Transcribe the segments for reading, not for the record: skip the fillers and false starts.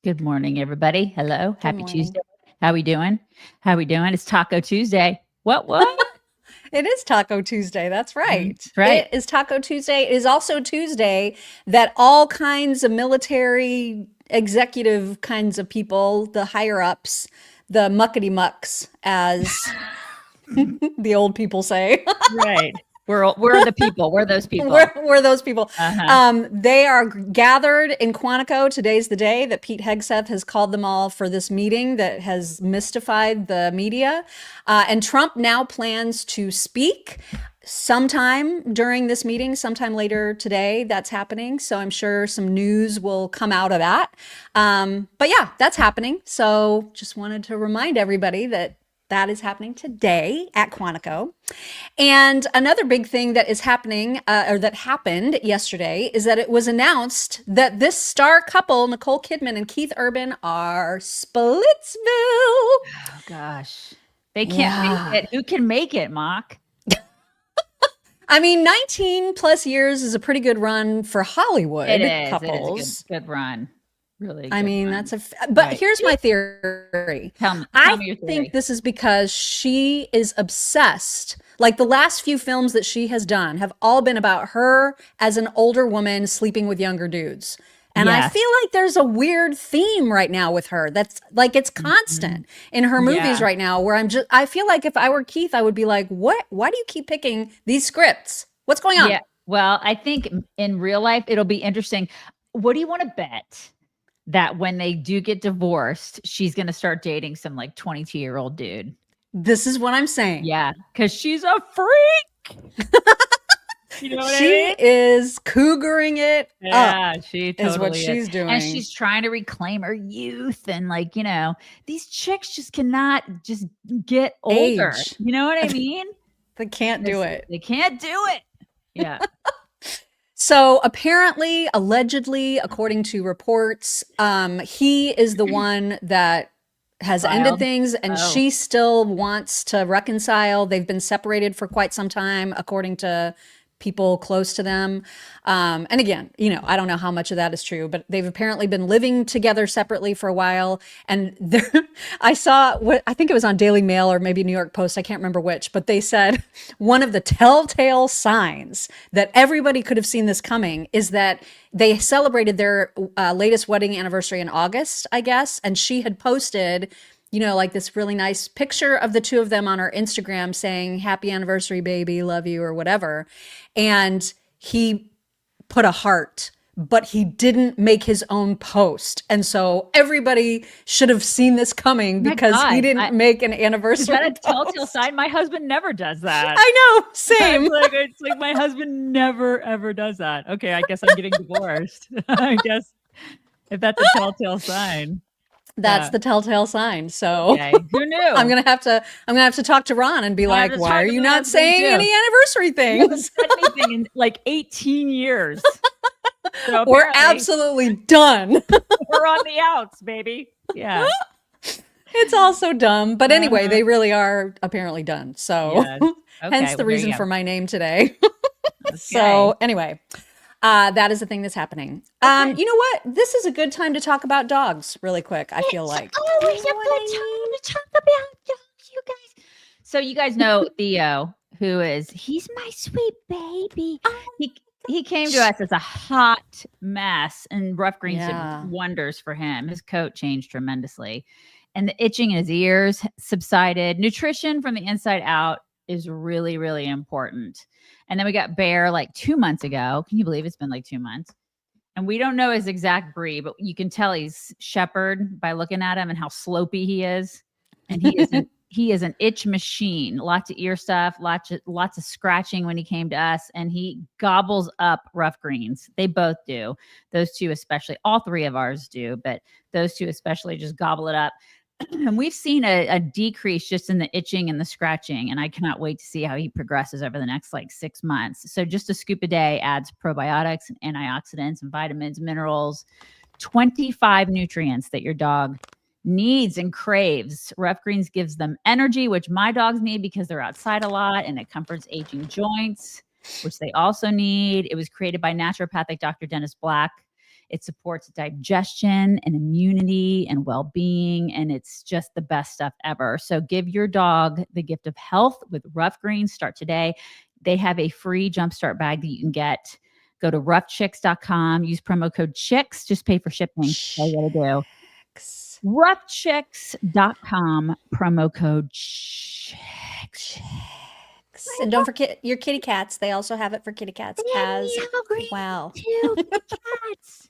Good morning, everybody. Hello. Good Happy morning. Tuesday. How we doing? How we doing? It's Taco Tuesday. What? It is Taco Tuesday. That's right. That's right. It is Taco Tuesday. It is also Tuesday that all kinds of military executive kinds of people, the higher ups, the muckety mucks, as the old people say. Right. We're the people. We're those people. We're those people. Uh-huh. They are gathered in Quantico. Today's the day that Pete Hegseth has called them all for this meeting that has mystified the media. And Trump now plans to speak sometime during this meeting, sometime later today. That's happening. So I'm sure some news will come out of that. But yeah, that's happening. So just wanted to remind everybody that that is happening today at Quantico. And another big thing that is happening, or that happened yesterday, is that it was announced that this star couple, Nicole Kidman and Keith Urban, are Splitsville. Oh, gosh. They can't make it. Who can make it, Mock? I mean, 19 plus years is a pretty good run for Hollywood It couples. is a good run. Really. I mean, that's but right. Here's my theory. Tell me your theory. I think this is because she is obsessed. Like the last few films that she has done have all been about her as an older woman sleeping with younger dudes. And I feel like there's a weird theme right now with her that's like it's constant in her movies right now where I feel like if I were Keith, I would be like, what? Why do you keep picking these scripts? What's going on? Yeah. Well, I think in real life, it'll be interesting. What do you want to bet? That when they do get divorced, she's going to start dating some like 22-year-old dude. This is what I'm saying. Yeah, because she's a freak. You know what I mean? She is cougaring it up. She totally is what she's doing. And she's trying to reclaim her youth. And like, these chicks just cannot just get older. Age. You know what I mean? They can't do it. They can't do it. Yeah. So apparently, allegedly, according to reports, he is the one that has ended things and she still wants to reconcile. They've been separated for quite some time, according to people close to them. And again, I don't know how much of that is true, but they've apparently been living together separately for a while. And I saw I think it was on Daily Mail or maybe New York Post. I can't remember which, but they said one of the telltale signs that everybody could have seen this coming is that they celebrated their latest wedding anniversary in August, I guess. And she had posted like this really nice picture of the two of them on her Instagram saying, "Happy anniversary, baby, love you," or whatever. And he put a heart, but he didn't make his own post. And so everybody should have seen this coming because he didn't make an anniversary post. Is that a telltale sign? My husband never does that. I know, same. It's like my husband never, ever does that. Okay, I guess I'm getting divorced. I guess if that's a telltale sign. That's the telltale sign. So who knew? I'm gonna have to talk to Ron and be like, why are you not saying any anniversary things? You haven't said anything in like 18 years. So we're absolutely done. We're on the outs, baby. Yeah. It's all so dumb. But anyway, they really are apparently done. So hence the reason for my name today. So anyway. That is the thing that's happening. Okay. You know what? This is a good time to talk about dogs really quick, I feel like. It's always a good time to talk about dogs, you guys. So you guys know Theo, he's my sweet baby. He came to us as a hot mess, and Ruff Greens did wonders for him. His coat changed tremendously. And the itching in his ears subsided. Nutrition from the inside out is really, really important. And then we got Bear like 2 months ago. Can you believe it's been like 2 months? And we don't know his exact breed, but you can tell he's shepherd by looking at him and how slopey he is. And he is an itch machine. Lots of ear stuff, lots of scratching when he came to us. And he gobbles up Ruff Greens. They both do. Those two especially. All three of ours do, but those two especially just gobble it up. And we've seen a decrease just in the itching and the scratching. And I cannot wait to see how he progresses over the next 6 months. So just a scoop a day adds probiotics and antioxidants and vitamins, minerals, 25 nutrients that your dog needs and craves. Ruff Greens gives them energy, which my dogs need because they're outside a lot, and it comforts aging joints, which they also need. It was created by naturopathic Dr. Dennis Black. It supports digestion and immunity and well-being, and it's just the best stuff ever. So give your dog the gift of health with Ruff Greens. Start today. They have a free jumpstart bag that you can get. Go to roughchicks.com. Use promo code CHICKS. Just pay for shipping. That's all you gotta do. Roughchicks.com. Promo code CHICKS. And don't forget your kitty cats. They also have it for kitty cats as well. Cats.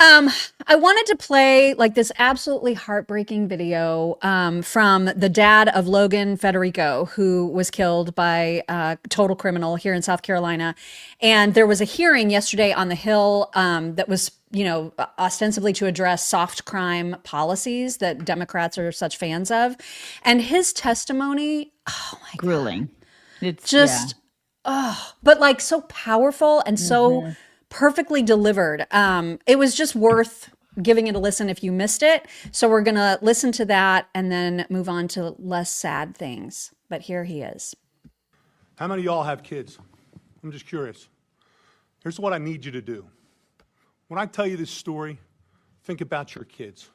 I wanted to play like this absolutely heartbreaking video from the dad of Logan Federico, who was killed by a total criminal here in South Carolina. And there was a hearing yesterday on the Hill that was, ostensibly to address soft crime policies that Democrats are such fans of. And his testimony, oh my God. Grueling. It's just, but like so powerful and so perfectly delivered. It was just worth giving it a listen if you missed it. So we're going to listen to that and then move on to less sad things. But here he is. How many of y'all have kids? I'm just curious. Here's what I need you to do. When I tell you this story, think about your kids.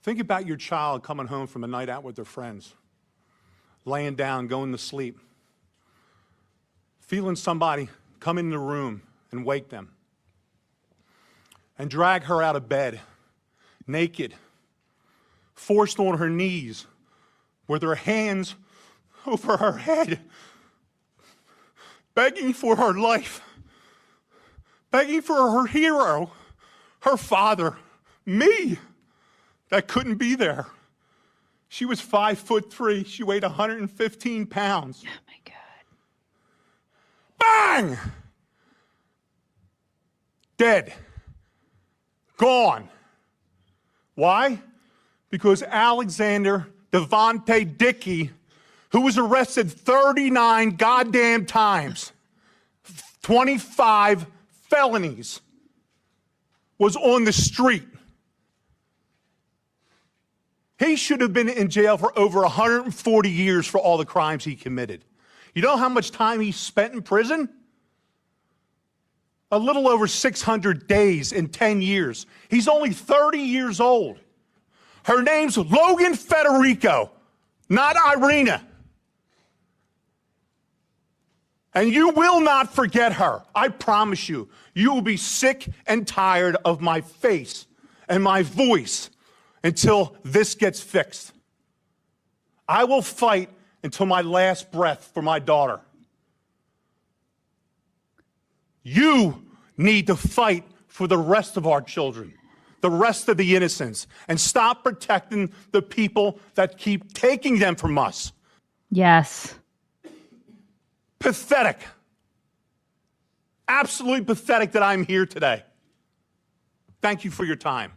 Think about your child coming home from a night out with their friends, laying down, going to sleep, feeling somebody come in the room and wake them and drag her out of bed naked, forced on her knees with her hands over her head, begging for her life, begging for her hero, her father, me, that couldn't be there. She was 5'3". She weighed 115 pounds. Oh my God. Bang! Dead. Gone. Why? Because Alexander Devontae Dickey, who was arrested 39 goddamn times, 25 felonies, was on the street. He should have been in jail for over 140 years for all the crimes he committed. You know how much time he spent in prison? A little over 600 days in 10 years. He's only 30 years old. Her name's Logan Federico, not Irina. And you will not forget her. I promise you. You will be sick and tired of my face and my voice until this gets fixed. I will fight until my last breath for my daughter. You need to fight for the rest of our children, the rest of the innocents, and stop protecting the people that keep taking them from us. Yes. Pathetic. Absolutely pathetic that I'm here today. Thank you for your time.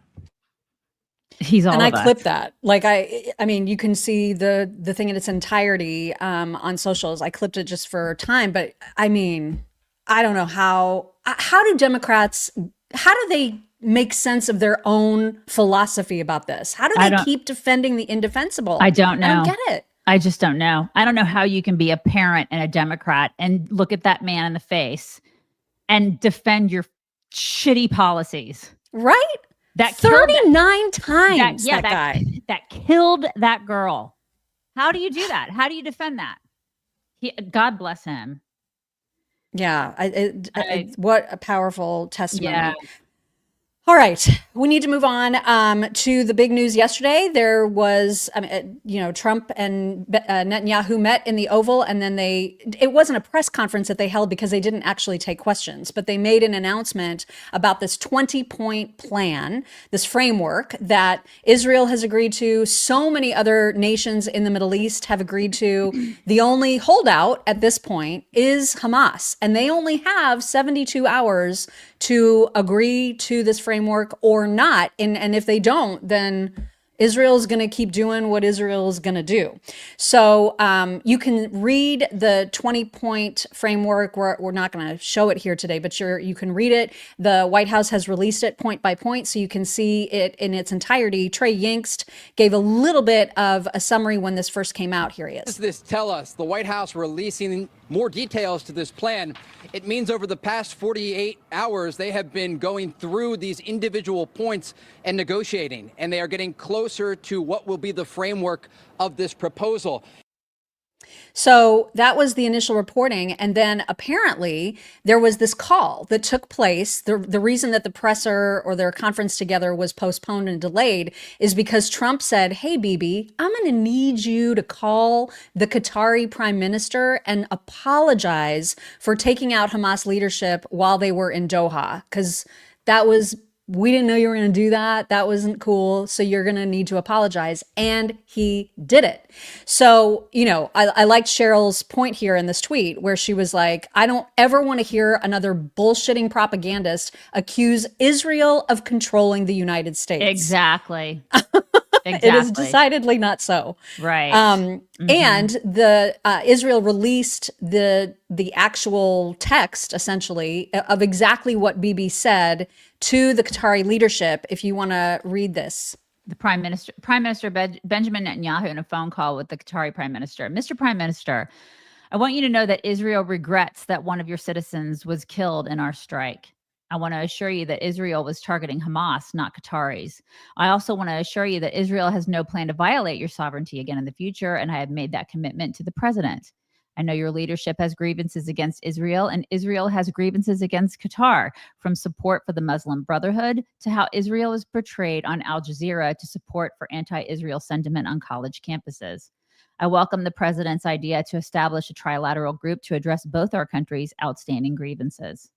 He's all and of I us. clipped that. Like I mean, you can see the thing in its entirety on socials. I clipped it just for time, but I mean, I don't know how do Democrats, how do they make sense of their own philosophy about this? How do they keep defending the indefensible? I don't know. I don't get it. I just don't know. I don't know how you can be a parent and a Democrat and look at that man in the face and defend your shitty policies. Right? That 39 times that guy. That killed that girl. How do you do that? How do you defend that? God bless him. Yeah. What a powerful testimony. Yeah. All right, we need to move on to the big news yesterday. There was, Trump and Netanyahu met in the Oval, and then it wasn't a press conference that they held because they didn't actually take questions, but they made an announcement about this 20-point plan, this framework that Israel has agreed to. So many other nations in the Middle East have agreed to. The only holdout at this point is Hamas, and they only have 72 hours to agree to this framework or not. And if they don't, then Israel's going to keep doing what Israel's going to do. So you can read the 20-point framework. We're not going to show it here today, but you can read it. The White House has released it point by point, so you can see it in its entirety. Trey Yingst gave a little bit of a summary when this first came out. Here he is. What does this tell us? The White House releasing more details to this plan. It means over the past 48 hours, they have been going through these individual points and negotiating, and they are getting closer to what will be the framework of this proposal. So that was the initial reporting. And then apparently there was this call that took place. The reason that the presser or their conference together was postponed and delayed is because Trump said, hey, Bibi, I'm going to need you to call the Qatari prime minister and apologize for taking out Hamas leadership while they were in Doha. Because we didn't know you were going to do that. That wasn't cool. So you're going to need to apologize. And he did it. So, I liked Cheryl's point here in this tweet where she was like, I don't ever want to hear another bullshitting propagandist accuse Israel of controlling the United States. Exactly. It is decidedly not so. Right. And the Israel released the actual text, essentially, of exactly what Bibi said to the Qatari leadership. If you want to read this. The Prime Minister Benjamin Netanyahu in a phone call with the Qatari Prime Minister. Mr. Prime Minister, I want you to know that Israel regrets that one of your citizens was killed in our strike. I want to assure you that Israel was targeting Hamas, not Qataris. I also want to assure you that Israel has no plan to violate your sovereignty again in the future, and I have made that commitment to the president. I know your leadership has grievances against Israel, and Israel has grievances against Qatar, from support for the Muslim Brotherhood to how Israel is portrayed on Al Jazeera to support for anti-Israel sentiment on college campuses. I welcome the president's idea to establish a trilateral group to address both our countries' outstanding grievances.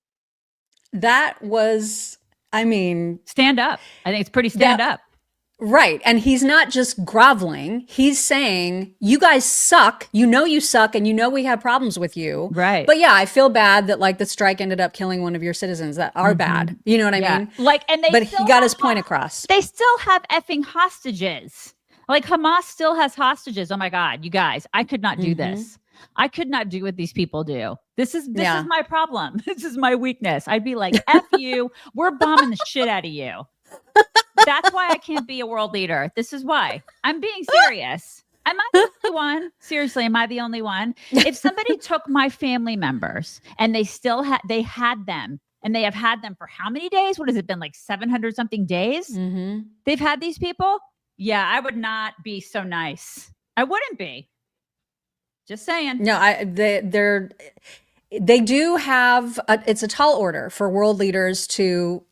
That was, stand up. I think it's pretty stand up. Right. And he's not just groveling. He's saying, you guys suck. You suck. And we have problems with you. Right. But yeah, I feel bad that the strike ended up killing one of your citizens that are bad. You know what I mean? But he got his point across. They still have effing hostages. Hamas still has hostages. Oh my God, you guys, I could not do this. I could not do what these people do. This is my problem. This is my weakness. I'd be like, F you. We're bombing the shit out of you. That's why I can't be a world leader. This is why. I'm being serious. Am I the only one? Seriously, am I the only one? If somebody took my family members and they still had them, and they have had them for how many days? What has it been, 700 something days? They've had these people? Yeah, I would not be so nice. I wouldn't be. Just saying. No, they do have it's a tall order for world leaders to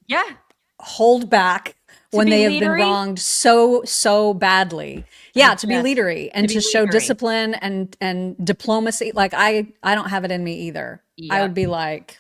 hold back when they have been wronged so badly. Yeah, to be leadery and to show discipline and diplomacy. I don't have it in me either. Yep. I would be like,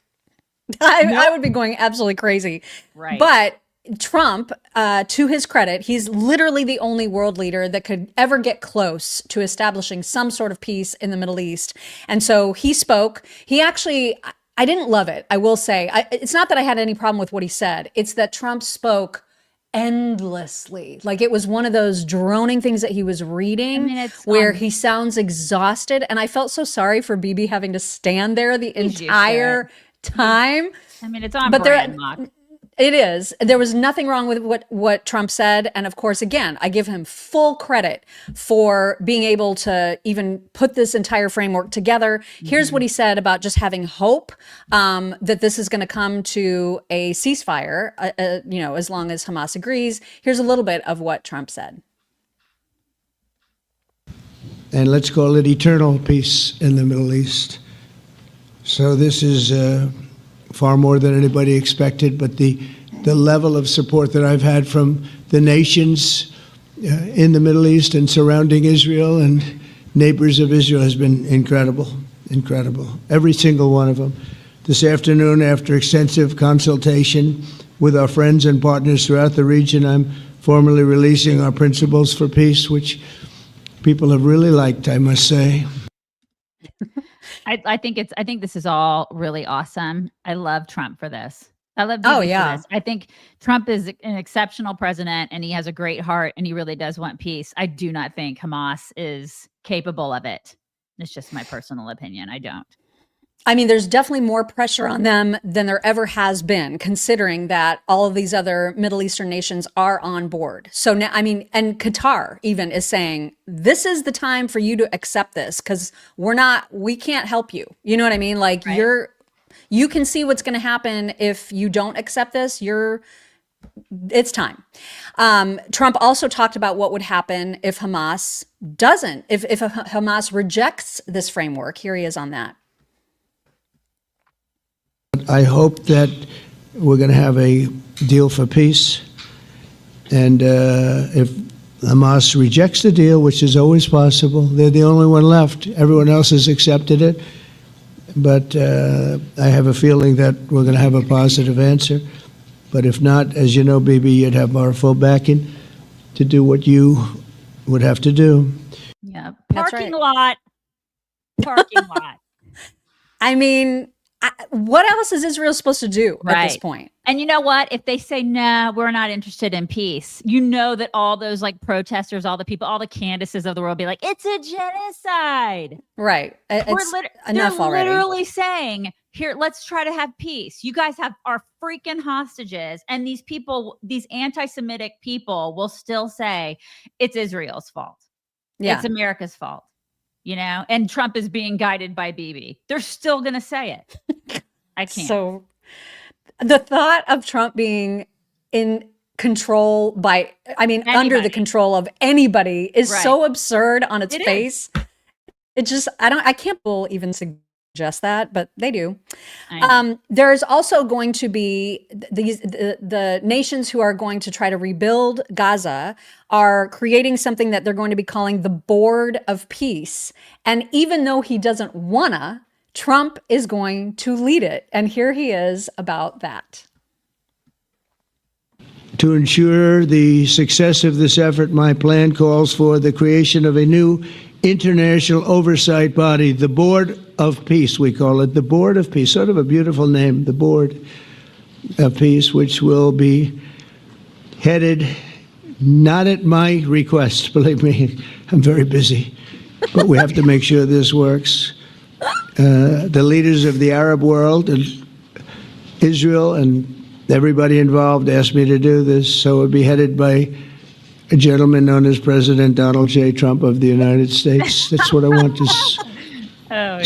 I would be going absolutely crazy. Right. But Trump, to his credit, he's literally the only world leader that could ever get close to establishing some sort of peace in the Middle East. And so he spoke. He actually, I didn't love it, I will say. It's not that I had any problem with what he said. It's that Trump spoke endlessly. It was one of those droning things that he was reading where he sounds exhausted. And I felt so sorry for Bibi having to stand there the entire time. It's on brand, Mock. It is. There was nothing wrong with what Trump said. And of course, again, I give him full credit for being able to even put this entire framework together. Here's what he said about just having hope that this is going to come to a ceasefire, as long as Hamas agrees. Here's a little bit of what Trump said. And let's call it eternal peace in the Middle East. So this is far more than anybody expected, but the level of support that I've had from the nations in the Middle East and surrounding Israel and neighbors of Israel has been incredible. Every single one of them. This afternoon, after extensive consultation with our friends and partners throughout the region, I'm formally releasing our principles for peace, which people have really liked, I must say. I think this is all really awesome. I love Trump for this. I love Bibi for this. I think Trump is an exceptional president and he has a great heart and he really does want peace. I do not think Hamas is capable of it. It's just my personal opinion. I don't. I mean, there's definitely more pressure on them than there ever has been, considering that all of these other Middle Eastern nations are on board. So now, I mean, and Qatar even is saying, this is the time for you to accept this because we can't help you. You know what I mean? Like you can see what's going to happen if you don't accept this. It's time. Trump also talked about what would happen if Hamas if Hamas rejects this framework. Here he is on that. I hope that we're going to have a deal for peace. And if Hamas rejects the deal, which is always possible, they're the only one left. Everyone else has accepted it. But I have a feeling that we're going to have a positive answer. But if not, as you know, Bibi, you'd have our full backing to do what you would have to do. Yeah. That's Parking right. lot. Parking lot. I mean, what else is Israel supposed to do at this point? And you know what? If they say, nah, we're not interested in peace, you know that all those like protesters, all the people, all the Candaces of the world be like, it's a genocide. Right. It's enough they're already. literally saying, here, let's try to have peace. You guys have our freaking hostages. And these people, these anti-Semitic people will still say it's Israel's fault. Yeah. It's America's fault. You know, and Trump is being guided by Bibi. They're still going to say it. I can't. So the thought of Trump being in control under the control of anybody is so absurd on its face. It just, I can't even suggest that, but they do. There's also going to be the nations who are going to try to rebuild Gaza are creating something that they're going to be calling the Board of Peace. And even though he doesn't wanna, Trump is going to lead it. And here he is about that. To ensure the success of this effort, my plan calls for the creation of a new international oversight body, the Board of Peace, we call it, the Board of Peace, sort of a beautiful name, the Board of Peace, which will be headed, not at my request, believe me, I'm very busy, but we have to make sure this works. The leaders of the Arab world and Israel and everybody involved asked me to do this, so it would be headed by a gentleman known as President Donald J. Trump of the United States. That's what I want, is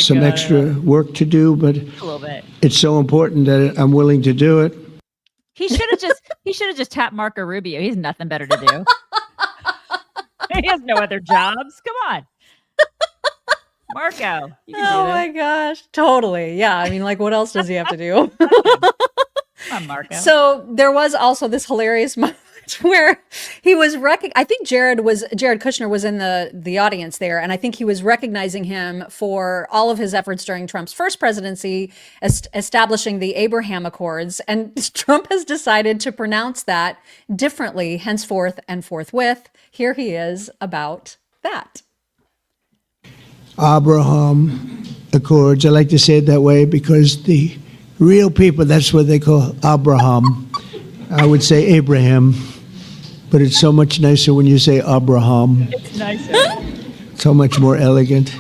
some extra work to do, but a little bit. It's so important that I'm willing to do it. He should have just tapped Marco Rubio. He's nothing better to do. He has no other jobs. Come on. Marco. You can do this. My gosh. Totally. Yeah. I mean, like, what else does he have to do? Come on, Marco. So there was also this hilarious moment where he was I think Jared Kushner was in the audience there, and I think he was recognizing him for all of his efforts during Trump's first presidency, establishing the Abraham Accords, and Trump has decided to pronounce that differently henceforth and forthwith. Here he is about that. Abraham Accords. I like to say it that way because the real people, that's what they call Abraham. I would say Abraham, but it's so much nicer when you say Abraham. It's nicer. So much more elegant.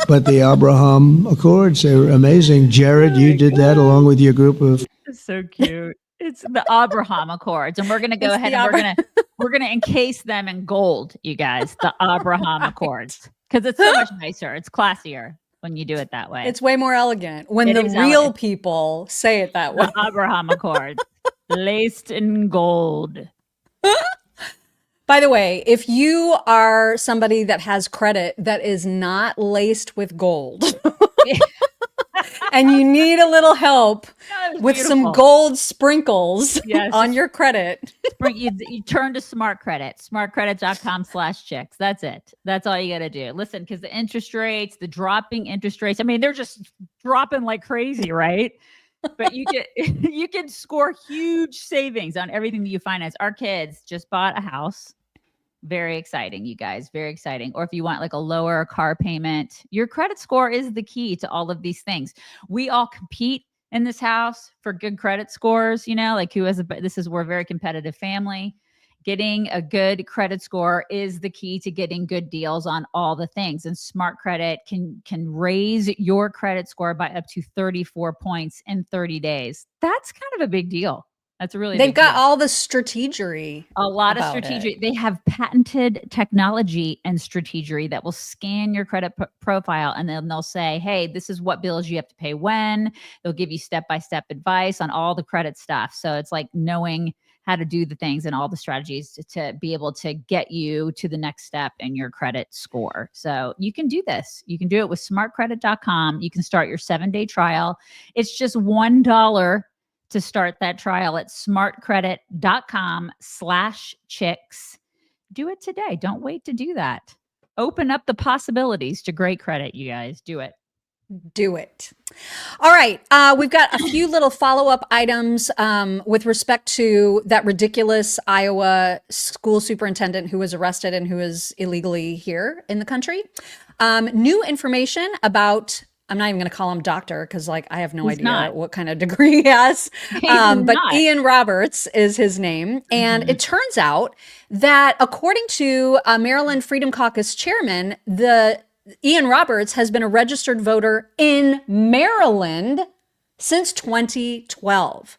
But the Abraham Accords, they're amazing. Jared, you did that along with your group of... It's so cute. It's the Abraham Accords, and we're going to go ahead and we're going to encase them in gold, you guys, the Abraham Accords, because it's so much nicer. It's classier when you do it that way. It's way more elegant when the real people say it that way. The Abraham Accords, laced in gold. By the way, if you are somebody that has credit that is not laced with gold and you need a little help with some gold sprinkles on your credit, you turn to SmartCredit, smartcredit.com/chicks. That's it. That's all you got to do. Listen, because the interest rates, the dropping interest rates, I mean, they're just dropping like crazy, right? But you can score huge savings on everything that you finance. Our kids just bought a house. Very exciting, you guys. Very exciting. Or if you want like a lower car payment, your credit score is the key to all of these things. We all compete in this house for good credit scores, you know, like we're a very competitive family. Getting a good credit score is the key to getting good deals on all the things. And SmartCredit can raise your credit score by up to 34 points in 30 days. That's kind of a big deal. That's a really They've big got deal. all the strategery. A lot of about strategic. it. They have patented technology and strategery that will scan your credit profile, and then they'll say, hey, this is what bills you have to pay when. They'll give you step-by-step advice on all the credit stuff. So it's like knowing how to do the things and all the strategies to be able to get you to the next step in your credit score. So you can do this. You can do it with smartcredit.com. You can start your 7-day trial. It's just $1 to start that trial at smartcredit.com/chicks. Do it today. Don't wait to do that. Open up the possibilities to great credit, you guys. Do it. Do it. All right. We've got a few little follow-up items with respect to that ridiculous Iowa school superintendent who was arrested and who is illegally here in the country. New information about, I'm not even going to call him doctor because like I have no idea what kind of degree he has. But Ian Roberts is his name. And it turns out that according to Maryland Freedom Caucus chairman, Ian Roberts has been a registered voter in Maryland since 2012.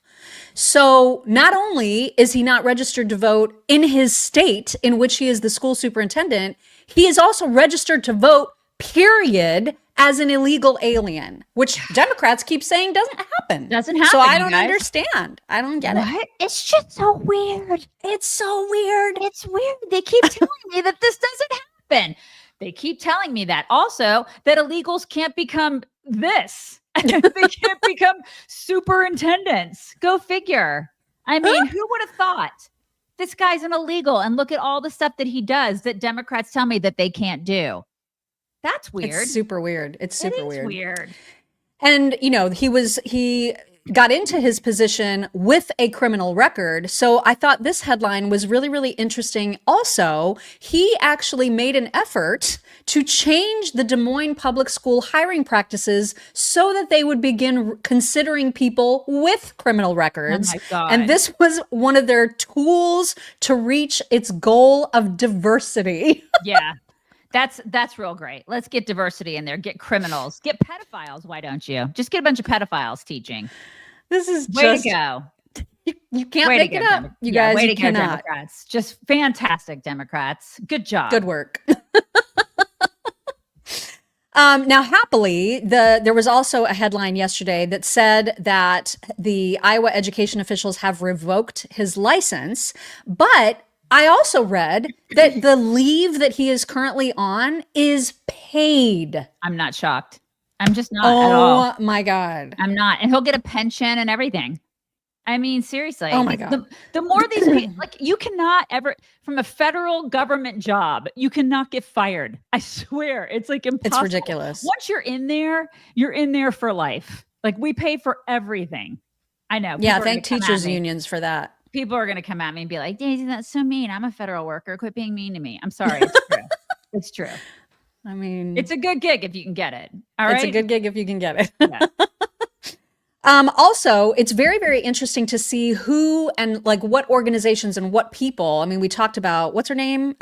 So not only is he not registered to vote in his state in which he is the school superintendent, he is also registered to vote, period, as an illegal alien, which Democrats keep saying doesn't happen. Doesn't happen. So I don't understand. I don't get it. It's just so weird. It's so weird. It's weird. They keep telling me that this doesn't happen. They keep telling me that. Also, that illegals can't become this. They can't become superintendents. Go figure. I mean, who would have thought? This guy's an illegal, and look at all the stuff that he does that Democrats tell me that they can't do. That's weird. It's super weird. It's super weird. And, you know, he got into his position with a criminal record. So I thought this headline was really, really interesting. Also, he actually made an effort to change the Des Moines public school hiring practices so that they would begin considering people with criminal records. Oh my God. And this was one of their tools to reach its goal of diversity. Yeah. That's real great. Let's get diversity in there. Get criminals. Get pedophiles. Why don't you? Just get a bunch of pedophiles teaching. This is way to go. You can't make it up. You guys, way you to cannot. go, Democrats. Just fantastic Democrats. Good job. Good work. Now, happily, there was also a headline yesterday that said that the Iowa education officials have revoked his license, but I also read that the leave that he is currently on is paid. I'm not shocked. I'm just not at all. Oh my God. I'm not. And he'll get a pension and everything. I mean, seriously. Oh my God. The more these people, like, you cannot ever, from a federal government job, you cannot get fired. I swear. It's like impossible. It's ridiculous. Once you're in there for life. Like, we pay for everything. I know. Yeah, thank teachers unions for that. People are going to come at me and be like, Daisy, that's so mean. I'm a federal worker. Quit being mean to me. I'm sorry. It's true. It's true. I mean, it's a good gig if you can get it. All right. It's a good gig if you can get it. Yeah. Also, it's very, very interesting to see who and like what organizations and what people. I mean, we talked about, what's her name?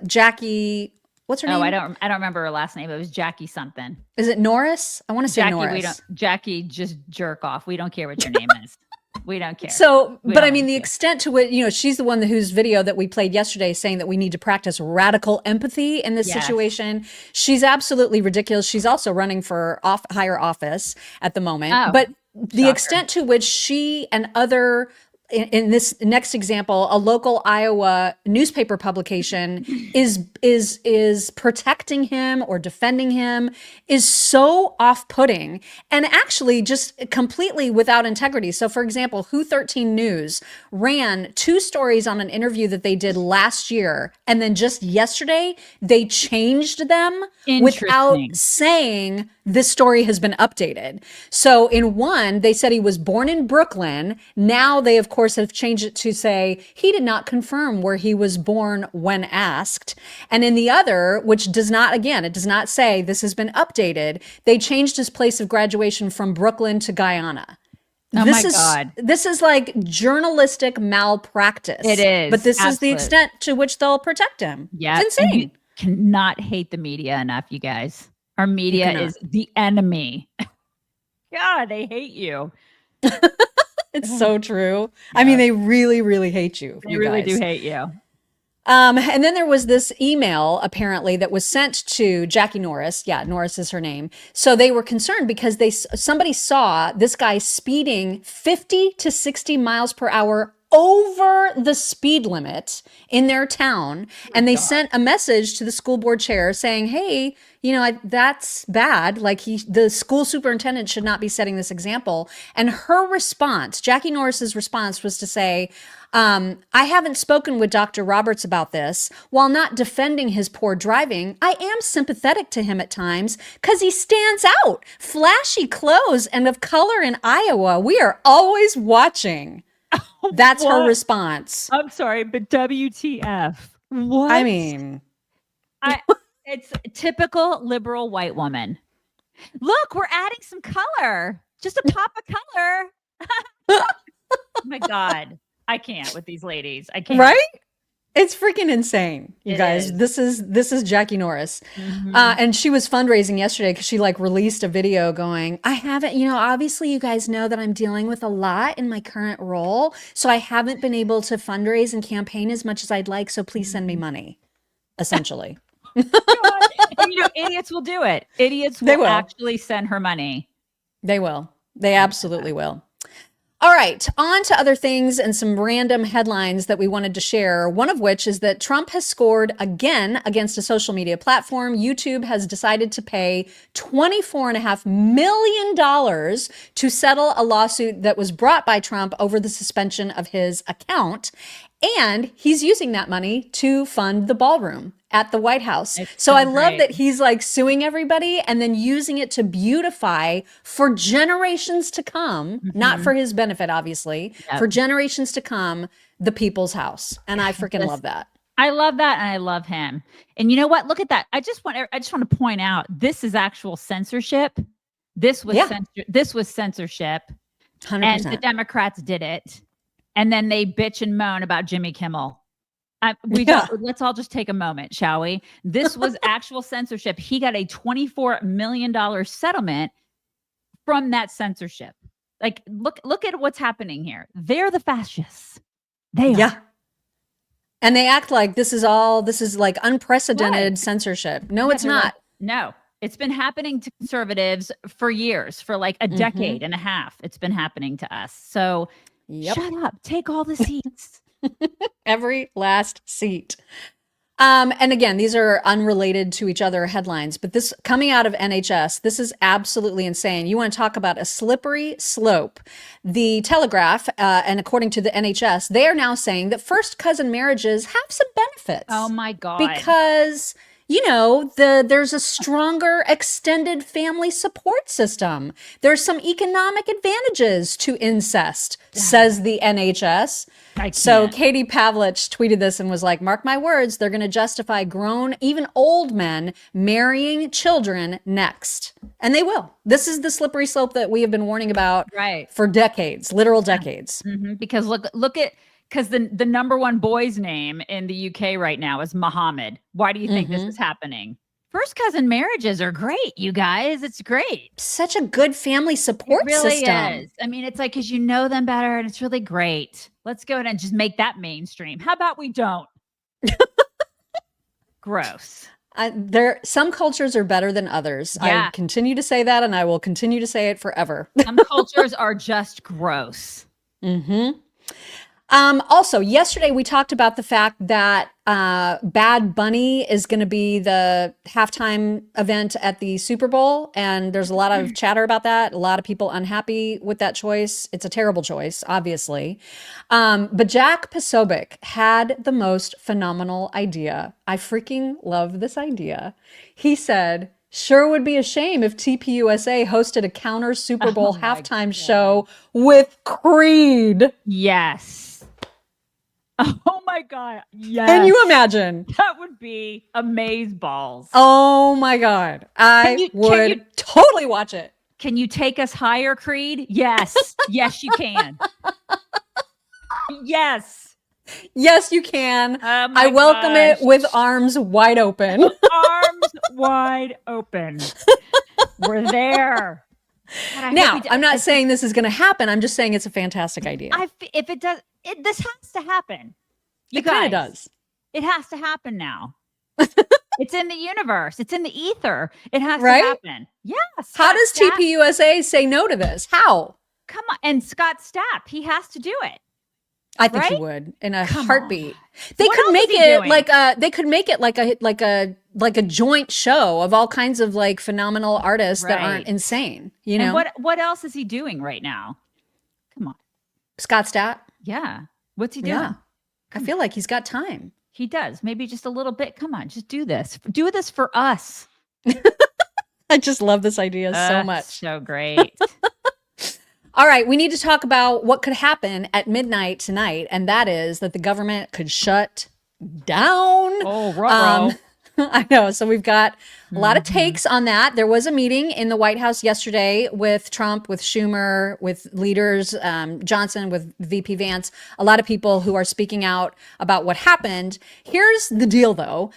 Jackie. What's her name? I don't remember her last name. It was Jackie something. Is it Norris? I want to say Jackie, Norris. Jackie, just jerk off. We don't care what your name is. We don't care. So, but I mean, the extent to which, you know, she's the one whose video that we played yesterday saying that we need to practice radical empathy in this situation. She's absolutely ridiculous. She's also running for higher office at the moment. But the extent to which she and other, in this next example, a local Iowa newspaper publication is protecting him or defending him is so off-putting and actually just completely without integrity. So, for example, Who 13 News ran 2 stories on an interview that they did last year, and then just yesterday they changed them without saying this story has been updated. So in one, they said he was born in Brooklyn. Now they, of course, have changed it to say he did not confirm where he was born when asked. And in the other, which does not, again, it does not say this has been updated, they changed his place of graduation from Brooklyn to Guyana. Oh my God. This is like journalistic malpractice. It is. But this is the Absolute. extent to which they'll protect him. Yeah. It's insane. You cannot hate the media enough, you guys. Our media cannot. is the enemy. God, they hate you. It's so true. Yeah. I mean, they really, really hate you. They really do hate you. And then there was this email apparently that was sent to Jackie Norris. Yeah, Norris is her name. So they were concerned because somebody saw this guy speeding 50 to 60 miles per hour over the speed limit in their town. And they sent a message to the school board chair saying, hey, that's bad. Like the school superintendent should not be setting this example. And her response, Jackie Norris's response, was to say, I haven't spoken with Dr. Roberts about this. While not defending his poor driving, I am sympathetic to him at times because he stands out. Flashy clothes and of color in Iowa. We are always watching. That's her response. I'm sorry, but WTF? What? I mean, it's a typical liberal white woman. Look, we're adding some color. Just a pop of color. Oh my God. I can't with these ladies. I can't. Right? It's freaking insane, you guys. Is. This is Jackie Norris. And she was fundraising yesterday because she released a video going, I haven't, obviously you guys know that I'm dealing with a lot in my current role. So I haven't been able to fundraise and campaign as much as I'd like. So please send me money, essentially. And, idiots will do it. Idiots will actually send her money. They will. They absolutely will. All right, on to other things and some random headlines that we wanted to share, one of which is that Trump has scored again against a social media platform. YouTube has decided to pay $24.5 million to settle a lawsuit that was brought by Trump over the suspension of his account. And he's using that money to fund the ballroom at the White House. So I love that he's suing everybody and then using it to beautify for generations to come, not for his benefit, obviously, for generations to come, the people's house. And I freaking love that. I love that. And I love him. And you know what? Look at that. I just want to point out, this is actual censorship. This was censorship. 100%. And the Democrats did it. And then they bitch and moan about Jimmy Kimmel. Let's all just take a moment, shall we? This was actual censorship. He got a $24 million settlement from that censorship. Look at what's happening here. They're the fascists. They are. Yeah. And they act like this is unprecedented censorship. No, it's not. No, it's been happening to conservatives for years, for a decade and a half. It's been happening to us. So shut up. Take all the seats. Every last seat. And again, these are unrelated to each other headlines, but this coming out of NHS, this is absolutely insane. You want to talk about a slippery slope. The Telegraph, and according to the NHS, they are now saying that first cousin marriages have some benefits. Oh my God. Because there's a stronger extended family support system. There's some economic advantages to incest, says the NHS. So Katie Pavlich tweeted this and was like, mark my words, they're going to justify grown, even old men marrying children next. And they will. This is the slippery slope that we have been warning about for decades, literal decades. Mm-hmm. Because because the number one boy's name in the UK right now is Muhammad. Why do you think this is happening? First cousin marriages are great, you guys. It's great. Such a good family support system. Is. I mean, it's because you know them better and it's really great. Let's go ahead and just make that mainstream. How about we don't? Gross. Some cultures are better than others. I continue to say that and I will continue to say it forever. Some cultures are just gross. Mm-hmm. Also, yesterday we talked about the fact that Bad Bunny is going to be the halftime event at the Super Bowl. And there's a lot of chatter about that. A lot of people unhappy with that choice. It's a terrible choice, obviously. But Jack Posobiec had the most phenomenal idea. I freaking love this idea. He said, sure would be a shame if TPUSA hosted a counter Super Bowl halftime show with Creed. Yes. Oh my God. Yes. Can you imagine? That would be amazeballs. Oh my God. I would totally watch it. Can you take us higher, Creed? Yes. Yes, you can. Yes. Yes, you can. Oh I welcome it with arms wide open. Arms wide open. We're there. Now, I'm not saying this is going to happen. I'm just saying it's a fantastic idea. If it does, this has to happen. It kind of does. It has to happen now. It's in the universe. It's in the ether. It has to happen. Yes. How does TPUSA say no to this? How? Come on. And Scott Stapp, he has to do it. I think he would in a heartbeat. They could make it like a joint show of all kinds of like phenomenal artists that aren't insane. You know, and what else is he doing right now? Come on. Scott Stapp? Yeah. What's he doing? Yeah. I feel like he's got time. He does. Maybe just a little bit. Come on, just do this. Do this for us. I just love this idea so much. So great. All right, we need to talk about what could happen at midnight tonight, and that is that the government could shut down. Oh, ruh-roh. I know. So we've got a lot of takes on that. There was a meeting in the White House yesterday with Trump, with Schumer, with leaders, Johnson, with VP Vance, a lot of people who are speaking out about what happened. Here's the deal, though.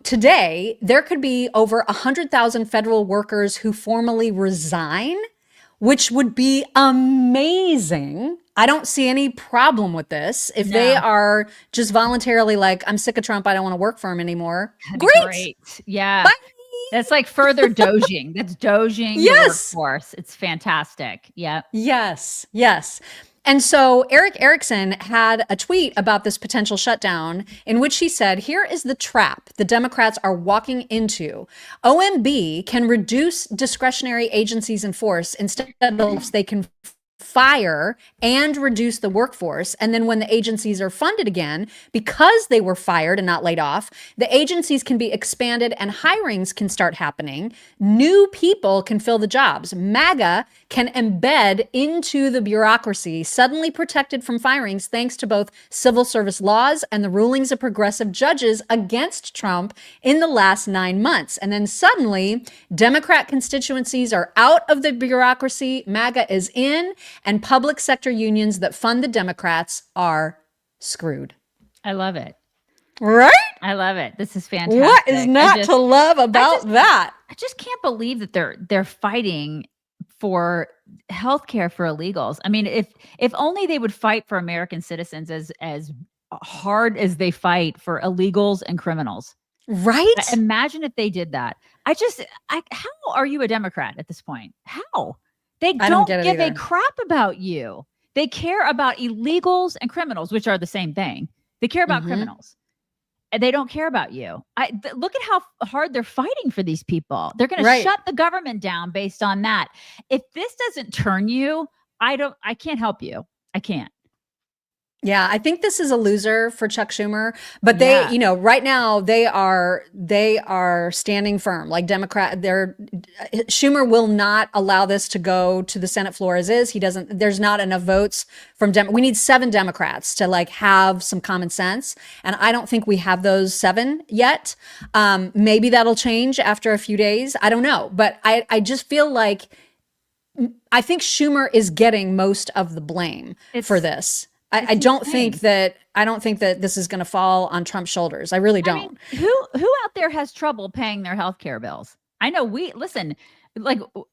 Today, there could be over 100,000 federal workers who formally resign, which would be amazing. I don't see any problem with this. If they are just voluntarily like, I'm sick of Trump, I don't want to work for him anymore. Great. Yeah. Bye. That's like further doging. That's doging the workforce. It's fantastic. Yeah. Yes. Yes. And so Eric Erickson had a tweet about this potential shutdown in which he said, here is the trap the Democrats are walking into. OMB can reduce discretionary agencies in force instead of they can fire and reduce the workforce. And then when the agencies are funded again, because they were fired and not laid off, the agencies can be expanded and hirings can start happening. New people can fill the jobs. MAGA can embed into the bureaucracy, suddenly protected from firings thanks to both civil service laws and the rulings of progressive judges against Trump in the last 9 months. And then suddenly, Democrat constituencies are out of the bureaucracy, MAGA is in, and public sector unions that fund the Democrats are screwed. I love it. Right? I love it. This is fantastic. What is not to love about that? I just can't believe that they're fighting for healthcare for illegals. I mean, if only they would fight for American citizens as hard as they fight for illegals and criminals. Right? Imagine if they did that. How are you a Democrat at this point? How? They don't give a crap about you. They care about illegals and criminals, which are the same thing. They care about criminals. And they don't care about you. Look at how hard they're fighting for these people. They're going to shut the government down based on that. If this doesn't turn you, I can't help you. I can't. Yeah, I think this is a loser for Chuck Schumer, but they, you know, right now they are standing firm. Like Schumer will not allow this to go to the Senate floor as is. There's not enough votes from we need 7 Democrats to like have some common sense. And I don't think we have those 7 yet. Maybe that'll change after a few days. I don't know, but I just feel like I think Schumer is getting most of the blame for this. I don't think that this is going to fall on Trump's shoulders. I really don't. I mean, who out there has trouble paying their healthcare bills? I know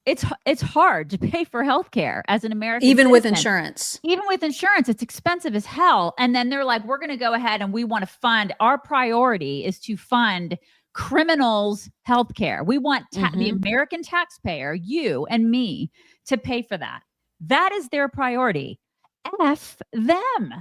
it's hard to pay for healthcare as an American even citizen. With insurance. Even with insurance, it's expensive as hell. And then they're like, we're going to go ahead and we want to fund. Our priority is to fund criminals' healthcare. We want the American taxpayer, you and me, to pay for that. That is their priority. F them.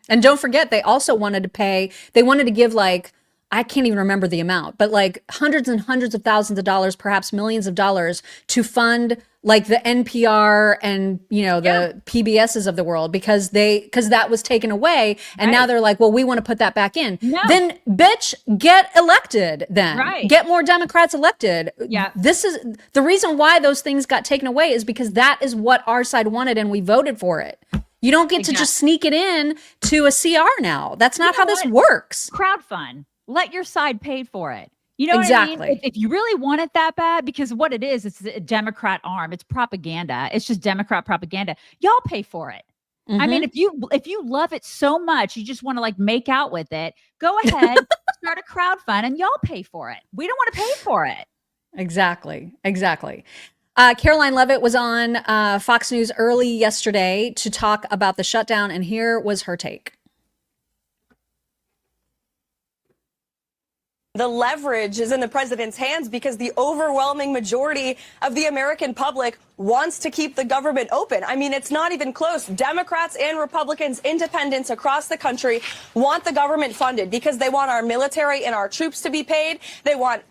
And don't forget, they also wanted to give like, I can't even remember the amount, but like hundreds and hundreds of thousands of dollars, perhaps millions of dollars to fund like the NPR and, you know, the PBSs of the world because that was taken away. And now they're like, well, we want to put that back in. No. Then bitch, get elected then. Right. Get more Democrats elected. Yeah. This is the reason why those things got taken away is because that is what our side wanted and we voted for it. You don't get to just sneak it in to a CR now. That's not how this works. Crowdfund. Let your side pay for it. You know Exactly. what I mean? If you really want it that bad, because what it is, it's a Democrat arm. It's propaganda. It's just Democrat propaganda. Y'all pay for it. I mean, if you love it so much, you just want to like make out with it, go ahead, start a crowdfund and y'all pay for it. We don't want to pay for it. Exactly. Karoline Leavitt was on Fox News early yesterday to talk about the shutdown, and here was her take. The leverage is in the president's hands because the overwhelming majority of the American public wants to keep the government open. I mean, it's not even close. Democrats and Republicans, independents across the country want the government funded because they want our military and our troops to be paid. They want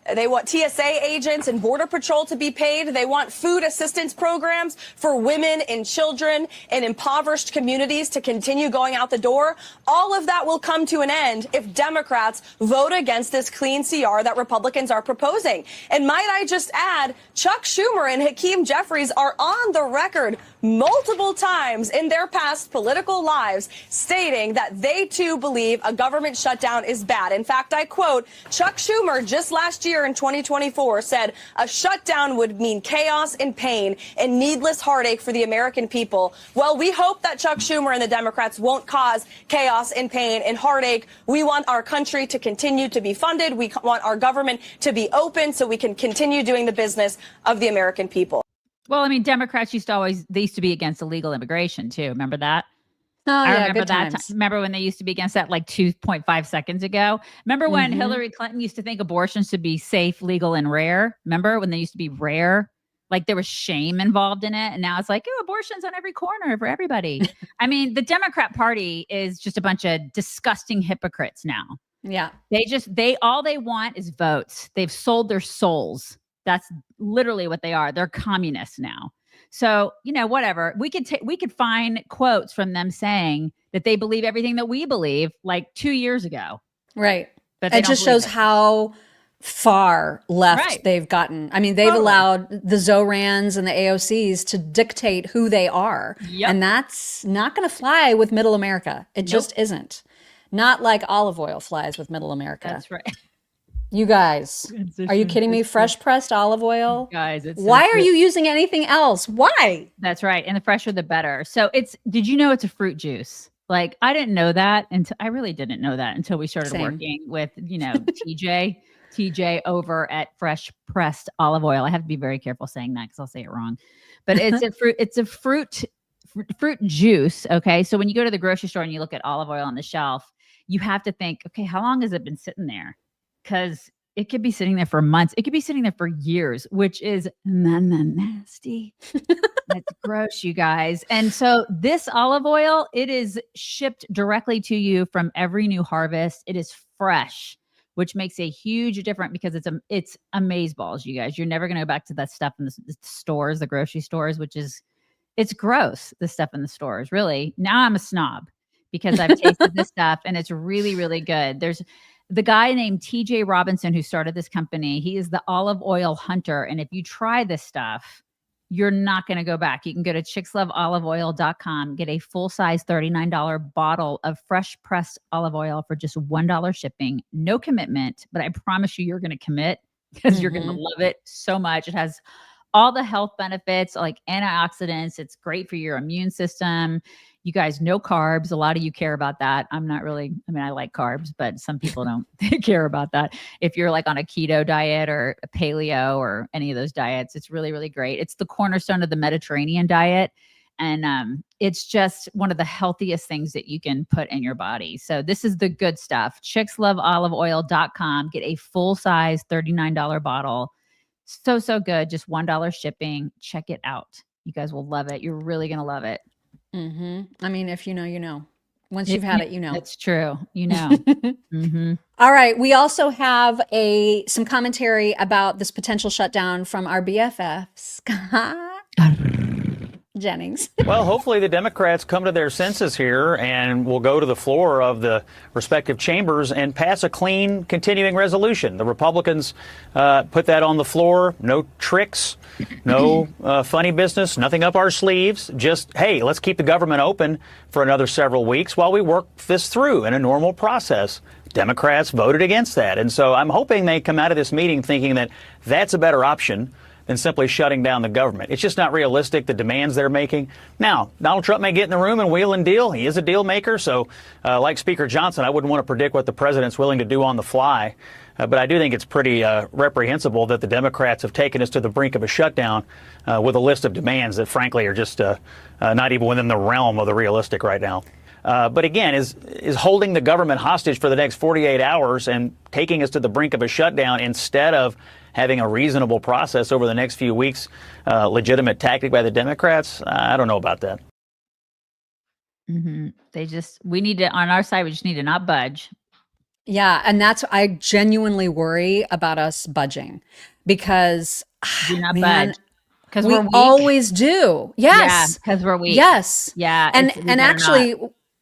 TSA agents and Border Patrol to be paid. They want food assistance programs for women and children in impoverished communities to continue going out the door. All of that will come to an end if Democrats vote against this clean CR that Republicans are proposing. And might I just add, Chuck Schumer and Hakeem Jeffries are on the record multiple times in their past political lives stating that they too believe a government shutdown is bad. In fact, I quote, Chuck Schumer just last year in 2024 said a shutdown would mean chaos and pain and needless heartache for the American people. Well, we hope that Chuck Schumer and the Democrats won't cause chaos and pain and heartache. We want our country to continue to be funded. We want our government to be open so we can continue doing the business of the American people. Well, I mean, Democrats used to be against illegal immigration too. Remember that? Oh, I yeah, remember good that. times. Remember when they used to be against that like 2.5 seconds ago? Remember when Hillary Clinton used to think abortion should be safe, legal, and rare? Remember when they used to be rare? Like there was shame involved in it. And now it's like, oh, abortion's on every corner for everybody. I mean, the Democrat Party is just a bunch of disgusting hypocrites now. Yeah. All they want is votes. They've sold their souls. That's literally what they are. They're communists now. So, whatever. We could find quotes from them saying that they believe everything that we believe like 2 years ago. Right. But it just shows how far left Right. they've gotten. I mean, they've allowed the Zorans and the AOCs to dictate who they are. Yep. And that's not going to fly with middle America. It just isn't. Not like olive oil flies with middle America. That's right. You guys, are you kidding me? Fresh pressed olive oil? Guys, it's why are you using anything else? Why? That's right. And the fresher, the better. So did you know it's a fruit juice? Like I didn't know that I really didn't know that until we started working with, TJ over at Fresh Pressed Olive Oil. I have to be very careful saying that because I'll say it wrong, but it's a fruit juice. Okay. So when you go to the grocery store and you look at olive oil on the shelf, you have to think, okay, how long has it been sitting there? Because it could be sitting there for months. It could be sitting there for years, which is nasty. That's gross, you guys. And so this olive oil, it is shipped directly to you from every new harvest. It is fresh, which makes a huge difference because it's amazeballs, you guys. You're never going to go back to that stuff in the stores, the grocery stores, it's gross, the stuff in the stores, really. Now I'm a snob because I've tasted this stuff and it's really, really good. There's the guy named TJ Robinson who started this company. He is the olive oil hunter. And if you try this stuff, you're not going to go back. You can go to chicksloveoliveoil.com, get a full-size $39 bottle of fresh pressed olive oil for just $1 shipping. No commitment, but I promise you're going to commit because you're going to love it so much. It has all the health benefits like antioxidants. It's great for your immune system. You guys, no carbs. A lot of you care about that. I'm not really, I like carbs, but some people don't care about that. If you're like on a keto diet or a paleo or any of those diets, it's really, really great. It's the cornerstone of the Mediterranean diet. And it's just one of the healthiest things that you can put in your body. So this is the good stuff. chicksloveoliveoil.com. Get a full-size $39 bottle. So good. Just $1 shipping. Check it out. You guys will love it. You're really going to love it. I mean, if you know, you know. Once you've had it, you know. It's true. You know. All right. We also have some commentary about this potential shutdown from our BFF, Scott Jennings. Well, hopefully the Democrats come to their senses here and will go to the floor of the respective chambers and pass a clean continuing resolution. The Republicans put that on the floor. No tricks, no funny business, nothing up our sleeves. Just, hey, let's keep the government open for another several weeks while we work this through in a normal process. Democrats voted against that. And so I'm hoping they come out of this meeting thinking that that's a better option than simply shutting down the government. It's just not realistic, the demands they're making. Now, Donald Trump may get in the room and wheel and deal. He is a deal maker. So like Speaker Johnson, I wouldn't want to predict what the president's willing to do on the fly. But I do think it's pretty reprehensible that the Democrats have taken us to the brink of a shutdown with a list of demands that, frankly, are just not even within the realm of the realistic right now. But again, is holding the government hostage for the next 48 hours and taking us to the brink of a shutdown instead of having a reasonable process over the next few weeks, legitimate tactic by the Democrats? I don't know about that. Mm-hmm. We need to, on our side, we just need to not budge. Yeah. And I genuinely worry about us budging because do not budge. Because we always do. Yes. Because we're weak. Yes. Yeah. And actually,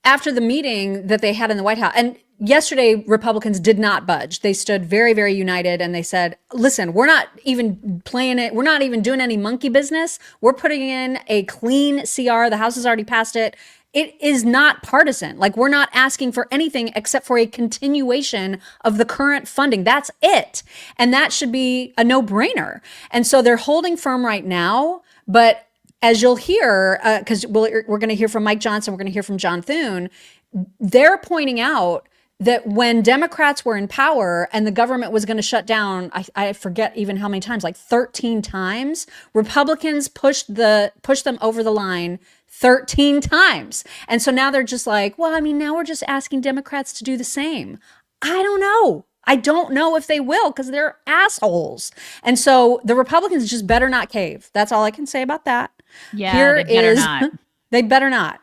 after the meeting that they had in the White House, and yesterday, Republicans did not budge. They stood very, very united, and they said, listen, we're not even playing it. We're not even doing any monkey business. We're putting in a clean CR. The House has already passed it. It is not partisan. Like, we're not asking for anything except for a continuation of the current funding. That's it. And that should be a no-brainer. And so they're holding firm right now, but as you'll hear, because we're going to hear from Mike Johnson, we're going to hear from John Thune, they're pointing out that when Democrats were in power and the government was going to shut down, I forget even how many times, like 13 times, Republicans pushed them over the line 13 times. And so now they're just like, well, I mean, now we're just asking Democrats to do the same. I don't know. I don't know if they will because they're assholes. And so the Republicans just better not cave. That's all I can say about that. Yeah, they better not. They better not.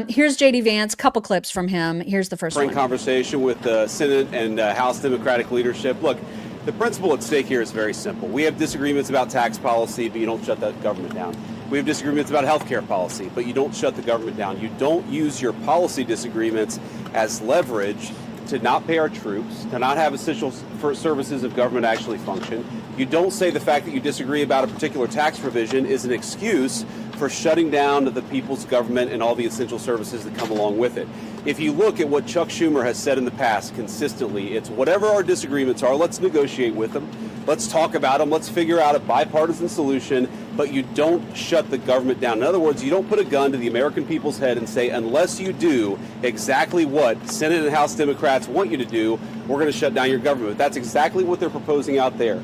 Here's J.D. Vance, couple clips from him. Here's the first one. Conversation with the Senate and House Democratic leadership. Look, the principle at stake here is very simple. We have disagreements about tax policy, but you don't shut that government down. We have disagreements about health care policy, but you don't shut the government down. You don't use your policy disagreements as leverage to not pay our troops, to not have essential services of government actually function. You don't say the fact that you disagree about a particular tax provision is an excuse for shutting down the people's government and all the essential services that come along with it. If you look at what Chuck Schumer has said in the past consistently, it's whatever our disagreements are, let's negotiate with them. Let's talk about them. Let's figure out a bipartisan solution, but you don't shut the government down. In other words, you don't put a gun to the American people's head and say, unless you do exactly what Senate and House Democrats want you to do, we're going to shut down your government. That's exactly what they're proposing out there.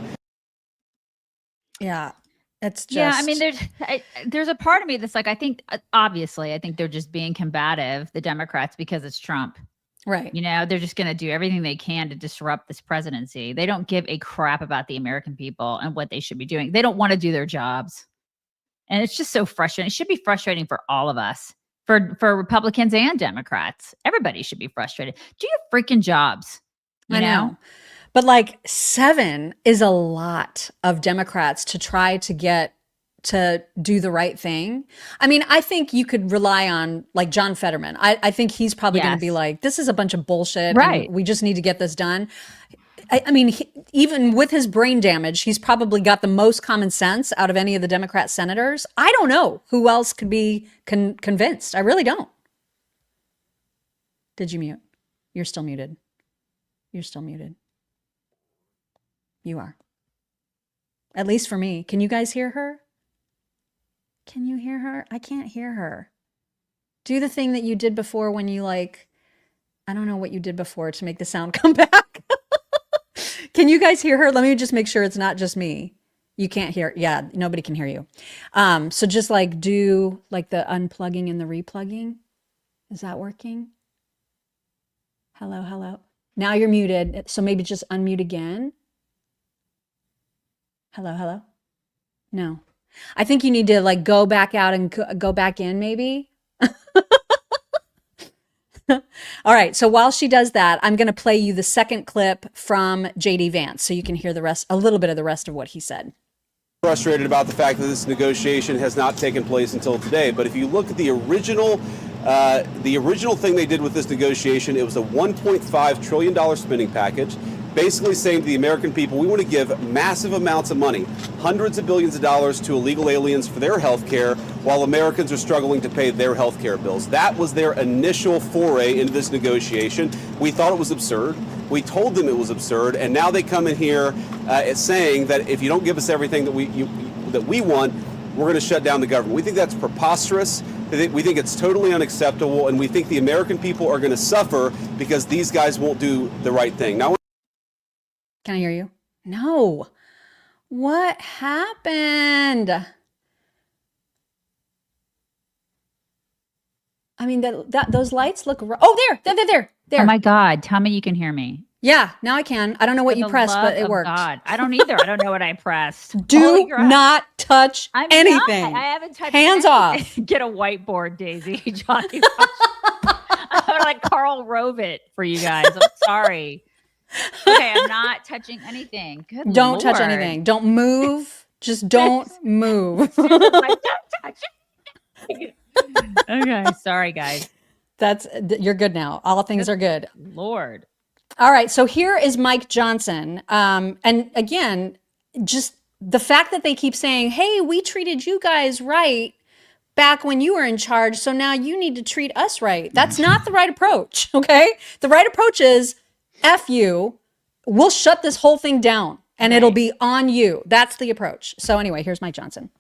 Yeah. It's just... Yeah, I mean, there's a part of me that's like, I think they're just being combative, the Democrats, because it's Trump. Right. You know, they're just going to do everything they can to disrupt this presidency. They don't give a crap about the American people and what they should be doing. They don't want to do their jobs. And it's just so frustrating. It should be frustrating for all of us, for Republicans and Democrats. Everybody should be frustrated. Do your freaking jobs. You know? But like 7 is a lot of Democrats to try to get to do the right thing. I mean, I think you could rely on like John Fetterman. I think he's probably going to be like, this is a bunch of bullshit. Right. We just need to get this done. I mean, even with his brain damage, he's probably got the most common sense out of any of the Democrat senators. I don't know who else could be convinced. I really don't. Did you mute? You're still muted. You're still muted. You are. At least for me. Can you guys hear her? Can you hear her? I can't hear her. Do the thing that you did before when you I don't know what you did before to make the sound come back. Can you guys hear her? Let me just make sure it's not just me. You can't hear. Yeah, nobody can hear you. So just do the unplugging and the replugging. Is that working? Hello, hello. Now you're muted. So maybe just unmute again. Hello, hello. No. I think you need to go back out and go back in maybe. All right. So while she does that, I'm going to play you the second clip from J.D. Vance so you can hear a little bit of the rest of what he said. Frustrated about the fact that this negotiation has not taken place until today. But if you look at the original thing they did with this negotiation, it was a $1.5 trillion spending package, basically saying to the American people, we want to give massive amounts of money, hundreds of billions of dollars to illegal aliens for their health care, while Americans are struggling to pay their health care bills. That was their initial foray into this negotiation. We thought it was absurd. We told them it was absurd, and now they come in here saying that if you don't give us everything that we want, we're going to shut down the government. We think that's preposterous. We think it's totally unacceptable, and we think the American people are going to suffer because these guys won't do the right thing. Now, can I hear you? No. What happened? I mean, those lights look. Oh, there. Oh my God! Tell me you can hear me. Yeah, now I can. I don't know what you pressed, but it worked. God, I don't either. I don't know what I pressed. Do not touch anything. I haven't touched. Hands off. Get a whiteboard, Daisy. Johnny. I'm like Carl Rovit for you guys. I'm sorry. Okay, I'm not touching anything. Good Don't Lord. touch anything. Don't move. Just don't move. Don't touch it. Okay, sorry guys. You're good now. All things are good. Lord. All right, so here is Mike Johnson. And again, just the fact that they keep saying, hey, we treated you guys right back when you were in charge, so now you need to treat us right. That's not the right approach, okay? The right approach is, F you, we'll shut this whole thing down, and it'll be on you. That's the approach. So anyway, here's Mike Johnson.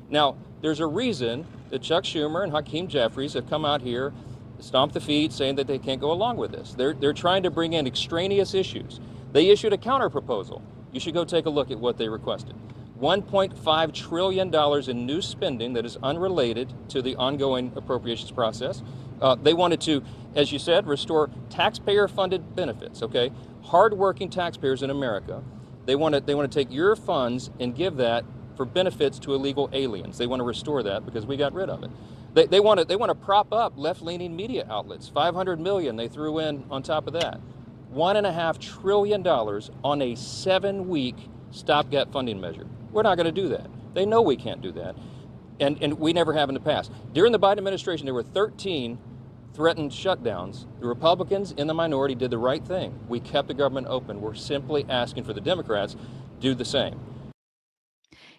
Now, there's a reason that Chuck Schumer and Hakeem Jeffries have come out here, stomped the feet, saying that they can't go along with this. They're trying to bring in extraneous issues. They issued a counter proposal. You should go take a look at what they requested. $1.5 trillion in new spending that is unrelated to the ongoing appropriations process. They wanted to, as you said, restore taxpayer-funded benefits, okay? Hard-working taxpayers in America, they want to take your funds and give that for benefits to illegal aliens. They want to restore that because we got rid of it. They want to prop up left-leaning media outlets. $500 million they threw in on top of that. $1.5 trillion on a 7-week stopgap funding measure. We're not going to do that. They know we can't do that. And we never have in the past. During the Biden administration, there were 13 threatened shutdowns. The Republicans in the minority did the right thing. We kept the government open. We're simply asking for the Democrats to do the same.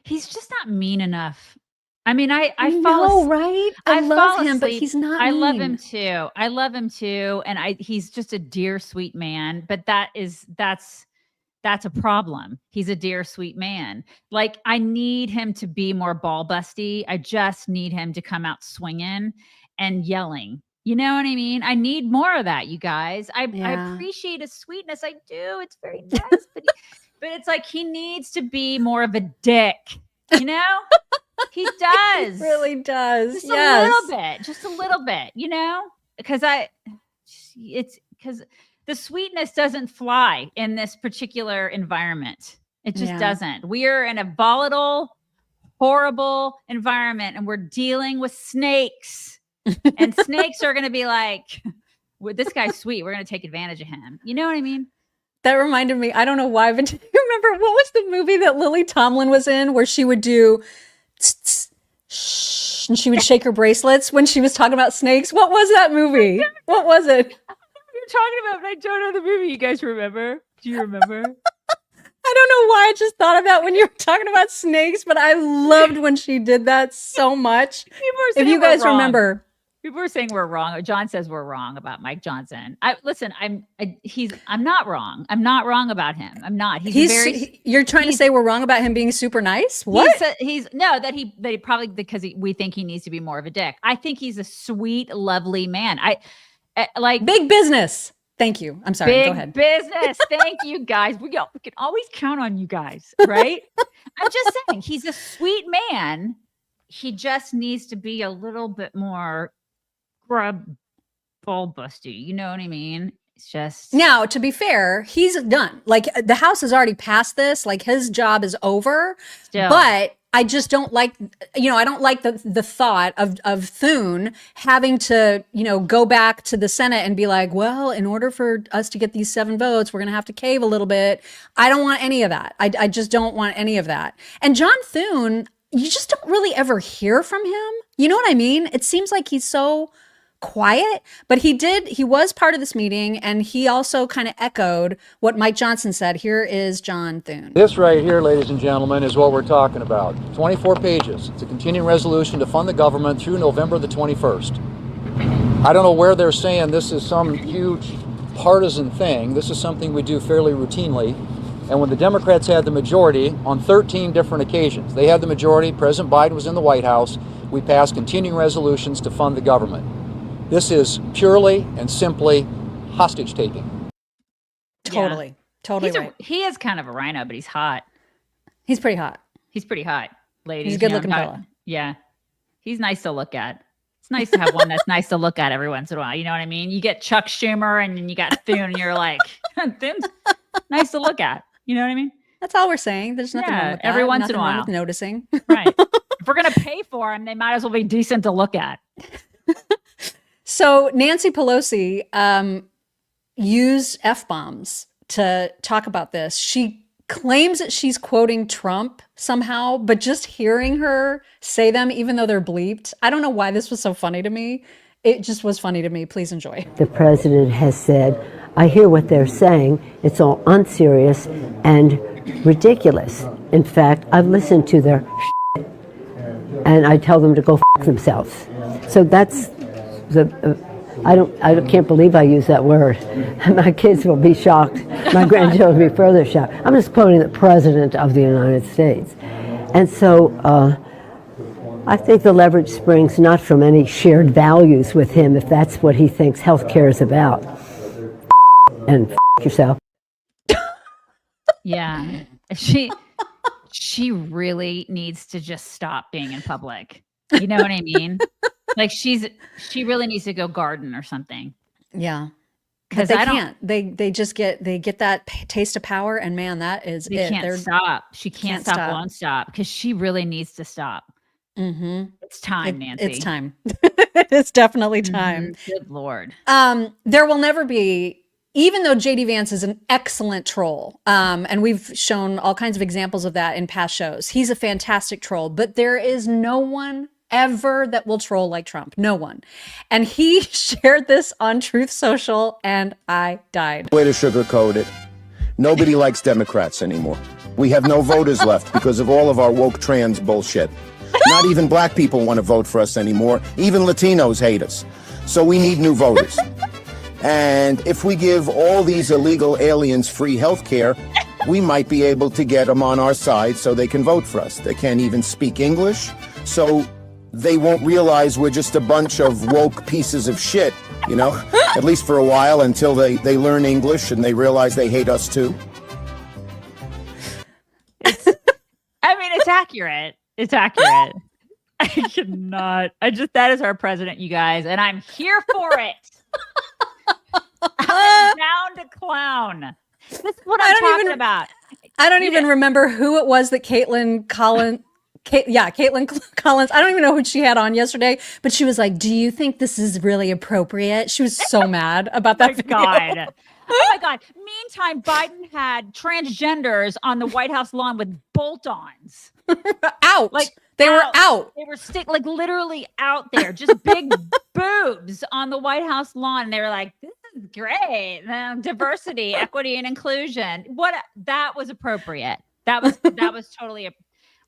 He's just not mean enough. I mean, I right? I love him, but he's not I mean. love him too. I love him too. And he's just a dear, sweet man. But that's a problem. He's a dear, sweet man. Like, I need him to be more ball busty. I just need him to come out swinging and yelling. You know what I mean? I need more of that, you guys. I appreciate his sweetness. I do. It's very nice. But it's like he needs to be more of a dick. You know? He does. He really does. Just a little bit, you know? Because the sweetness doesn't fly in this particular environment. It just doesn't. We are in a volatile, horrible environment, and we're dealing with snakes. And snakes are going to be like, well, this guy's sweet. We're going to take advantage of him. You know what I mean? That reminded me, I don't know why, but do you remember what was the movie that Lily Tomlin was in where she would do and she would shake her bracelets when she was talking about snakes? What was that movie? What was it? You're talking about, but I don't know the movie. You guys remember? Do you remember? I don't know why I just thought of that when you were talking about snakes, but I loved when she did that so much. If you guys remember. People are saying we're wrong. John says we're wrong about Mike Johnson. I'm not wrong. I'm not wrong about him. I'm not. You're trying to say we're wrong about him being super nice? What? That he probably, because we think he needs to be more of a dick. I think he's a sweet, lovely man. Like big business. Thank you. I'm sorry. Go ahead. Business. Thank you guys. We can always count on you guys, right? I'm just saying he's a sweet man. He just needs to be a little bit more ball busty. You know what I mean? It's just. Now, to be fair, he's done. Like, the House has already passed this. Like, his job is over. Still. But I just don't like, I don't like the thought of Thune having to, go back to the Senate and be like, well, in order for us to get these 7 votes, we're going to have to cave a little bit. I don't want any of that. I just don't want any of that. And John Thune, you just don't really ever hear from him. You know what I mean? It seems like he's so quiet, but he was part of this meeting, and he also kind of echoed what Mike Johnson said. Here is John Thune. This right here, ladies and gentlemen, is what we're talking about. 24 pages. It's a continuing resolution to fund the government through November the 21st. I don't know where they're saying this is some huge partisan thing. This is something we do fairly routinely. And when the Democrats had the majority on 13 different occasions, they had the majority, President Biden was in the White House, we passed continuing resolutions to fund the government. This is purely and simply hostage taking. Totally. Totally right. He is kind of a rhino, but he's hot. He's pretty hot. He's pretty hot, ladies. He's a good looking fella. Yeah. He's nice to look at. It's nice to have one that's nice to look at every once in a while. You know what I mean? You get Chuck Schumer and then you got Thune and you're like, Thune's nice to look at. You know what I mean? That's all we're saying. There's nothing wrong with that. Every once nothing in a while. wrong with noticing. Right. If we're going to pay for them, they might as well be decent to look at. So Nancy Pelosi used F-bombs to talk about this. She claims that she's quoting Trump somehow, but just hearing her say them, even though they're bleeped, I don't know why this was so funny to me. It just was funny to me. Please enjoy. The president has said, I hear what they're saying. It's all unserious and ridiculous. In fact, I've listened to their shit, and I tell them to go f themselves. So that's I can't believe I use that word. My kids will be shocked. My grandchildren will be further shocked. I'm just quoting the President of the United States. And so I think the leverage springs not from any shared values with him, if that's what he thinks healthcare is about. And yourself. Yeah. She really needs to just stop being in public. You know what I mean? Like she really needs to go garden or something. Yeah. Because they can't. They just get that taste of power, and man, that is they it. Can't stop. She can't stop, won't stop, because she really needs to stop. Mm-hmm. It's time, Nancy. It's time. It's definitely time. Good Lord. There will never be, even though JD Vance is an excellent troll, and we've shown all kinds of examples of that in past shows. He's a fantastic troll, but there is no one ever that will troll like Trump. No one. And he shared this on Truth Social, and I died. Way to sugarcoat it. Nobody likes Democrats anymore. We have no voters left because of all of our woke trans bullshit. Not even black people want to vote for us anymore. Even Latinos hate us. So we need new voters. And if we give all these illegal aliens free health care, we might be able to get them on our side so they can vote for us. They can't even speak English, so they won't realize we're just a bunch of woke pieces of shit, you know, at least for a while, until they learn English and they realize they hate us too. It's accurate. It's accurate. I cannot. That is our president, you guys, and I'm here for it. I'm down to clown. This is what I'm talking about. I don't even remember who it was that Caitlin Collins. I don't even know who she had on yesterday, but she was like, "Do you think this is really appropriate?" She was so mad about that video. God. Oh my God. Meantime, Biden had transgenders on the White House lawn with bolt-ons. Out. Like they were out. They were literally out there, just big boobs on the White House lawn. And they were like, this is great. Diversity, equity, and inclusion. That was appropriate. That was totally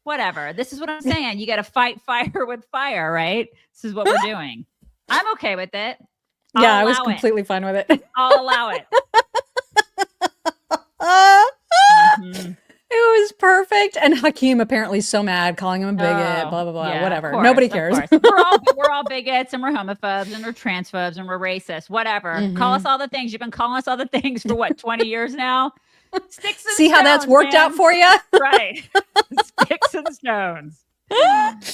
whatever. This is what I'm saying. You got to fight fire with fire, right? This is what we're doing. I'm okay with it. I was completely fine with it. I'll allow it. Mm-hmm. It was perfect. And Hakeem apparently so mad, calling him a bigot, blah, blah, blah, yeah, whatever. Course, nobody cares. We're all bigots and we're homophobes and we're transphobes and we're racists, whatever. Mm-hmm. Call us all the things. You've been calling us all the things for 20 years now? Sticks and See stones, how that's worked out for you? Right. Sticks and stones.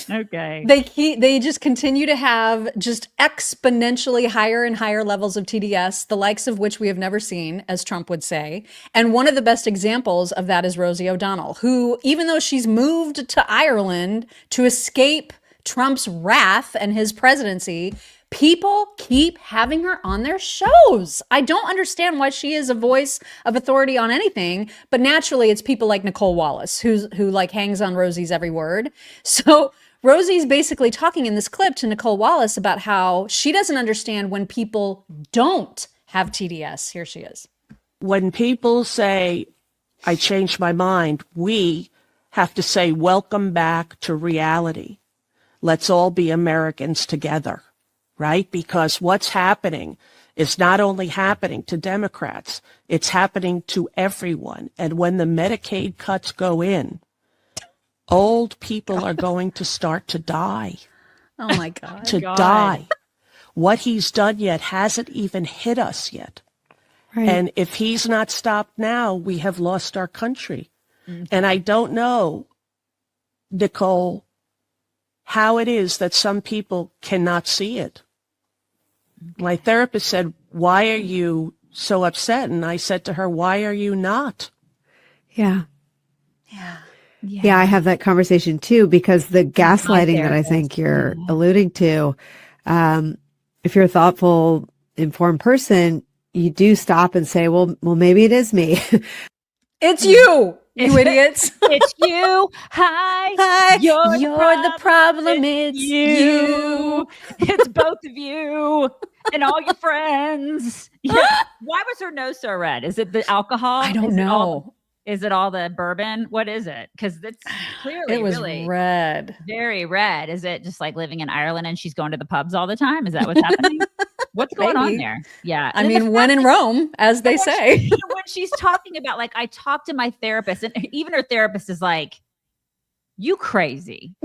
Okay. They just continue to have just exponentially higher and higher levels of TDS, the likes of which we have never seen, as Trump would say. And one of the best examples of that is Rosie O'Donnell, who, even though she's moved to Ireland to escape Trump's wrath and his presidency, people keep having her on their shows. I don't understand why she is a voice of authority on anything, but naturally it's people like Nicole Wallace who like hangs on Rosie's every word. So Rosie's basically talking in this clip to Nicole Wallace about how she doesn't understand when people don't have TDS. Here she is. When people say, I changed my mind, we have to say, welcome back to reality. Let's all be Americans together, right? Because what's happening is not only happening to Democrats, it's happening to everyone. And when the Medicaid cuts go in, old people are going to start to die. Oh my God. Die. What he's done yet hasn't even hit us yet. Right. And if he's not stopped now, we have lost our country. And I don't know, Nicole, how it is that some people cannot see it. My therapist said, why are you so upset? And I said to her, why are you not? Yeah. Yeah, I have that conversation too, because the gaslighting that I think you're alluding to, if you're a thoughtful, informed person, you do stop and say, well, maybe it is me. It's you, you idiots. It's you. Hi. You're the problem. It's you. It's both of you and all your friends. Yeah. Why was her nose so red? Is it the alcohol? I don't know. Is it all the bourbon? What is it? Because it's clearly it was really red. Very red. Is it just like living in Ireland and she's going to the pubs all the time? Is that what's happening? What's going on there? Yeah. I mean, when in Rome, as they say. When she's talking about, like, I talked to my therapist, and even her therapist is like, you crazy.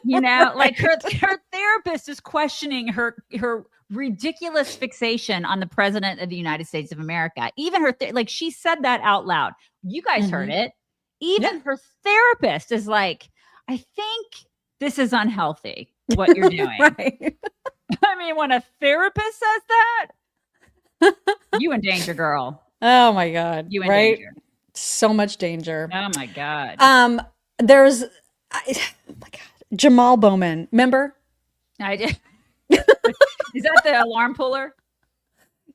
You know, like her therapist is questioning her ridiculous fixation on the president of the United States of America. Even her, like, she said that out loud. You guys heard it. Even her therapist is like, I think this is unhealthy, what you're doing. Right. I mean, when a therapist says that, you in danger, girl. Oh my God. You in right? danger. So much danger. Oh my God. There's Jamal Bowman. Remember? I did. Is that the alarm puller?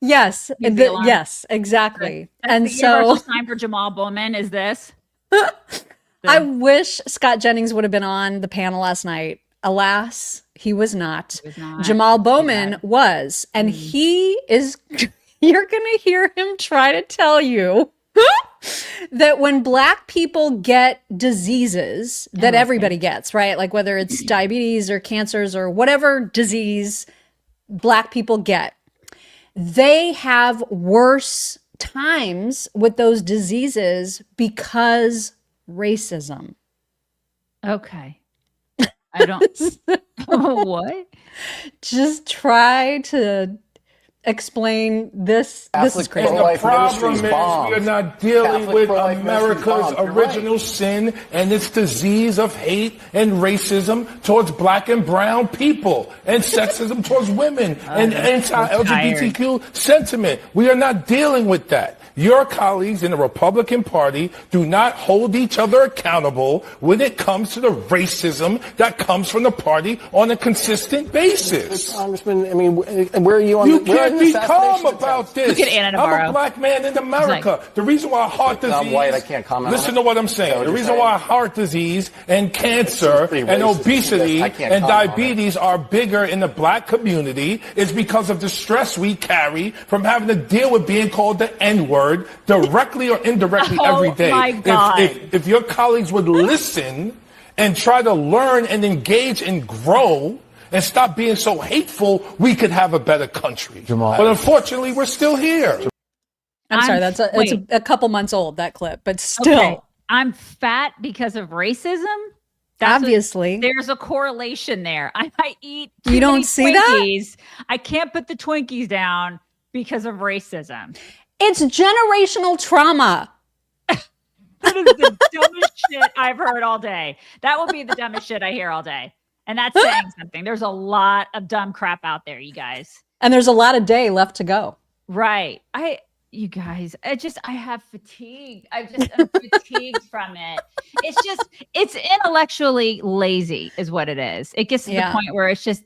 Yes. Yes, exactly. That's the universal sign for Jamal Bowman is this. I wish Scott Jennings would have been on the panel last night. Alas, he was not. Jamal Bowman was. And he is, you're going to hear him try to tell you that when Black people get diseases that everybody gets, right? Like whether it's diabetes or cancers or whatever disease Black people get, they have worse times with those diseases because racism. Okay. I don't. What? Just try to explain this. This is crazy. And the problem is we are not dealing with America's original sin and its disease of hate and racism towards Black and brown people and sexism towards women and anti-LGBTQ sentiment. We are not dealing with that. Your colleagues in the Republican Party do not hold each other accountable when it comes to the racism that comes from the party on a consistent basis. Congressman, I mean, where are you on You can't be calm about this. I'm a Black man in America. The reason why heart disease... I'm white, I can't comment. Listen to what I'm saying. The reason why heart disease and cancer and obesity and diabetes are bigger in the Black community is because of the stress we carry from having to deal with being called the N-word directly or indirectly every day. My God. If your colleagues would listen and try to learn and engage and grow and stop being so hateful, we could have a better country. But unfortunately, we're still here. I'm sorry, it's a couple months old, that clip, but still. Okay. I'm fat because of racism? Obviously. There's a correlation there. I eat too You don't many see that? Twinkies. I can't put the Twinkies down because of racism. It's generational trauma. That is the dumbest shit I've heard all day. That will be the dumbest shit I hear all day. And that's saying something. There's a lot of dumb crap out there, you guys. And there's a lot of day left to go. Right. You guys, I have fatigue. I'm fatigued from it. It's intellectually lazy is what it is. It gets to the point where it's just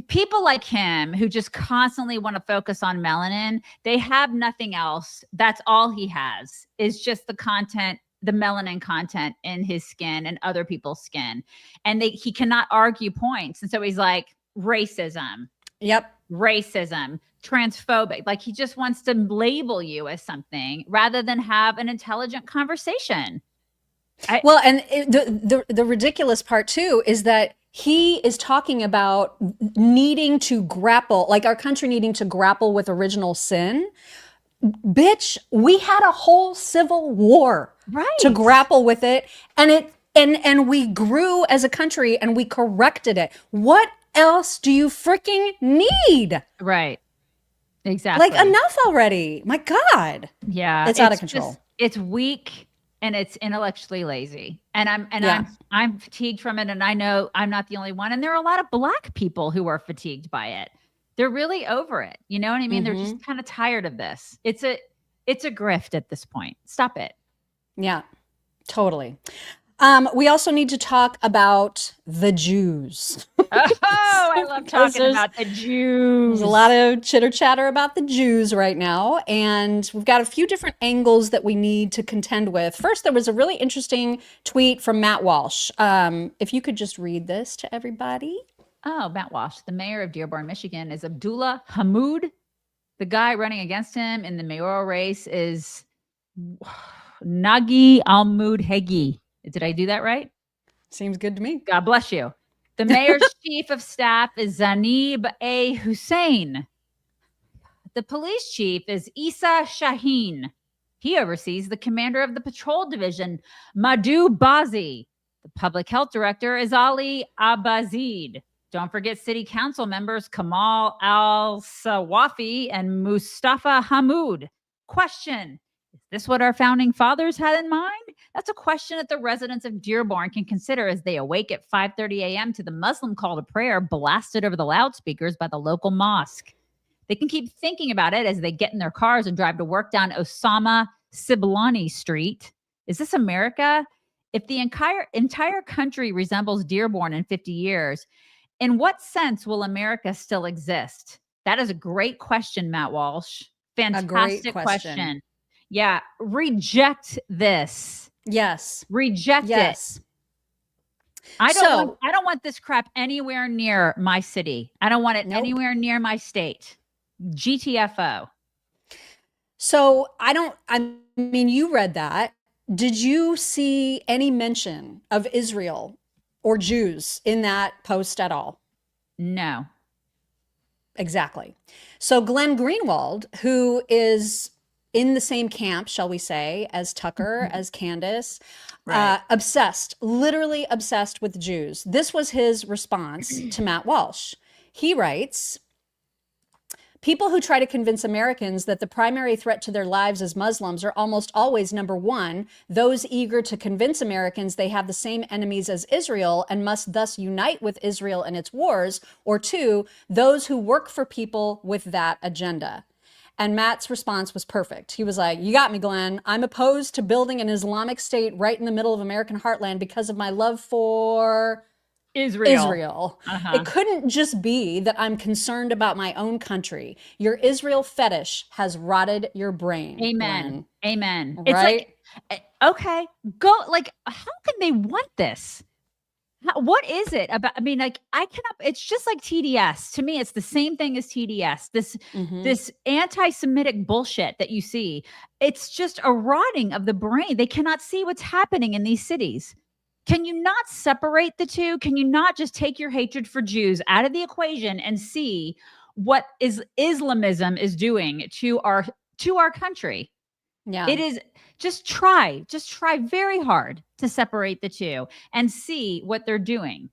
people like him who just constantly want to focus on melanin, they have nothing else. That's all he has is just the content the melanin content in his skin and other people's skin. And he cannot argue points. And so he's like, racism. Yep. Racism, transphobic. Like he just wants to label you as something rather than have an intelligent conversation. The ridiculous part too is that he is talking about needing to grapple, like our country needing to grapple with original sin. Bitch, we had a whole civil war to grapple with it. And we grew as a country and we corrected it. What else do you freaking need? Right. Exactly. Like enough already. My God. Yeah. It's out of control. It's weak and it's intellectually lazy. And I'm fatigued from it. And I know I'm not the only one. And there are a lot of Black people who are fatigued by it. They're really over it. You know what I mean? They're just kind of tired of this. It's a grift at this point. Stop it. Yeah, totally. We also need to talk about the Jews. I love talking about the Jews. There's a lot of chitter chatter about the Jews right now. And we've got a few different angles that we need to contend with. First, there was a really interesting tweet from Matt Walsh. If you could just read this to everybody. Oh, Matt Walsh, the mayor of Dearborn, Michigan, is Abdullah Hammoud. The guy running against him in the mayoral race is Nagi Al-Mudhegi. Did I do that right? Seems good to me. God bless you. The mayor's chief of staff is Zanib A. Hussein. The police chief is Isa Shaheen. He oversees the commander of the patrol division, Madhu Bazi. The public health director is Ali Abazid. Don't forget city council members Kamal Al-Sawafi and Mustafa Hamoud. Question: is this what our founding fathers had in mind? That's a question that the residents of Dearborn can consider as they awake at 5:30 a.m. to the Muslim call to prayer blasted over the loudspeakers by the local mosque. They can keep thinking about it as they get in their cars and drive to work down Osama Siblani Street. Is this America? If the entire country resembles Dearborn in 50 years, in what sense will America still exist? That is a great question, Matt Walsh. Fantastic question. Yeah. Reject this. Yes. Reject it. I don't want this crap anywhere near my city. I don't want it anywhere near my state. GTFO. So I mean, you read that. Did you see any mention of Israel or Jews in that post at all? No. Exactly. So Glenn Greenwald, who is in the same camp, shall we say, as Tucker, as Candace, obsessed, literally obsessed with Jews. This was his response to Matt Walsh. He writes, people who try to convince Americans that the primary threat to their lives as Muslims are almost always, number one, those eager to convince Americans they have the same enemies as Israel and must thus unite with Israel in its wars, or two, those who work for people with that agenda. And Matt's response was perfect. He was like, you got me, Glenn. I'm opposed to building an Islamic state right in the middle of American heartland because of my love for Israel. It couldn't just be that I'm concerned about my own country. Your Israel fetish has rotted your brain. Amen. Glenn. Amen. Right? It's like, okay, go. Like, how can they want this? What is it about? I mean, like, I cannot. It's just like TDS. To me, it's the same thing as TDS. This anti-Semitic bullshit that you see. It's just a rotting of the brain. They cannot see what's happening in these cities. Can you not separate the two? Can you not just take your hatred for Jews out of the equation and see what Islamism is doing to our country? Yeah. It is just try very hard to separate the two and see what they're doing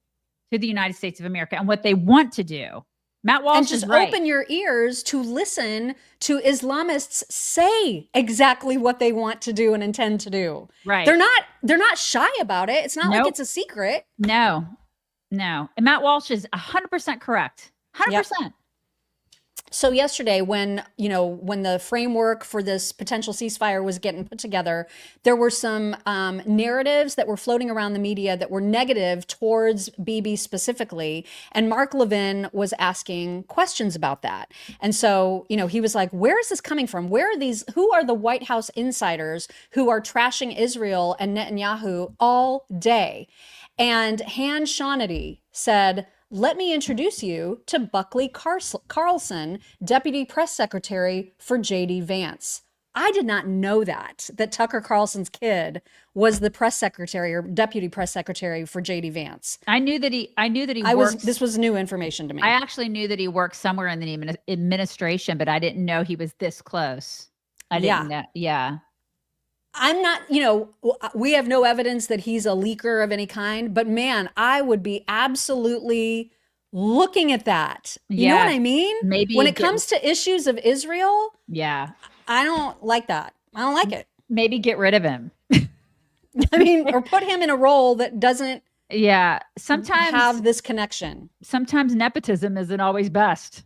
to the United States of America and what they want to do. Matt Walsh and just is right. Open your ears to listen to Islamists say exactly what they want to do and intend to do. Right. They're not shy about it. It's not like it's a secret. No. And Matt Walsh is 100% correct. 100%. So yesterday, when the framework for this potential ceasefire was getting put together, there were some narratives that were floating around the media that were negative towards Bibi specifically. And Mark Levin was asking questions about that. And so, he was like, where is this coming from? Who are the White House insiders who are trashing Israel and Netanyahu all day? And Han Shaughnessy said, let me introduce you to Buckley Carlson, Deputy Press Secretary for J.D. Vance. I did not know that Tucker Carlson's kid was the press secretary or deputy press secretary for J.D. Vance. I knew that he worked. This was new information to me. I actually knew that he worked somewhere in the administration, but I didn't know he was this close. I didn't know. Yeah. I'm not, we have no evidence that he's a leaker of any kind, but man, I would be absolutely looking at that. You know what I mean? Maybe when it comes to issues of Israel, I don't like that. I don't like it. Maybe get rid of him. I mean, or put him in a role that doesn't sometimes have this connection. Sometimes nepotism isn't always best.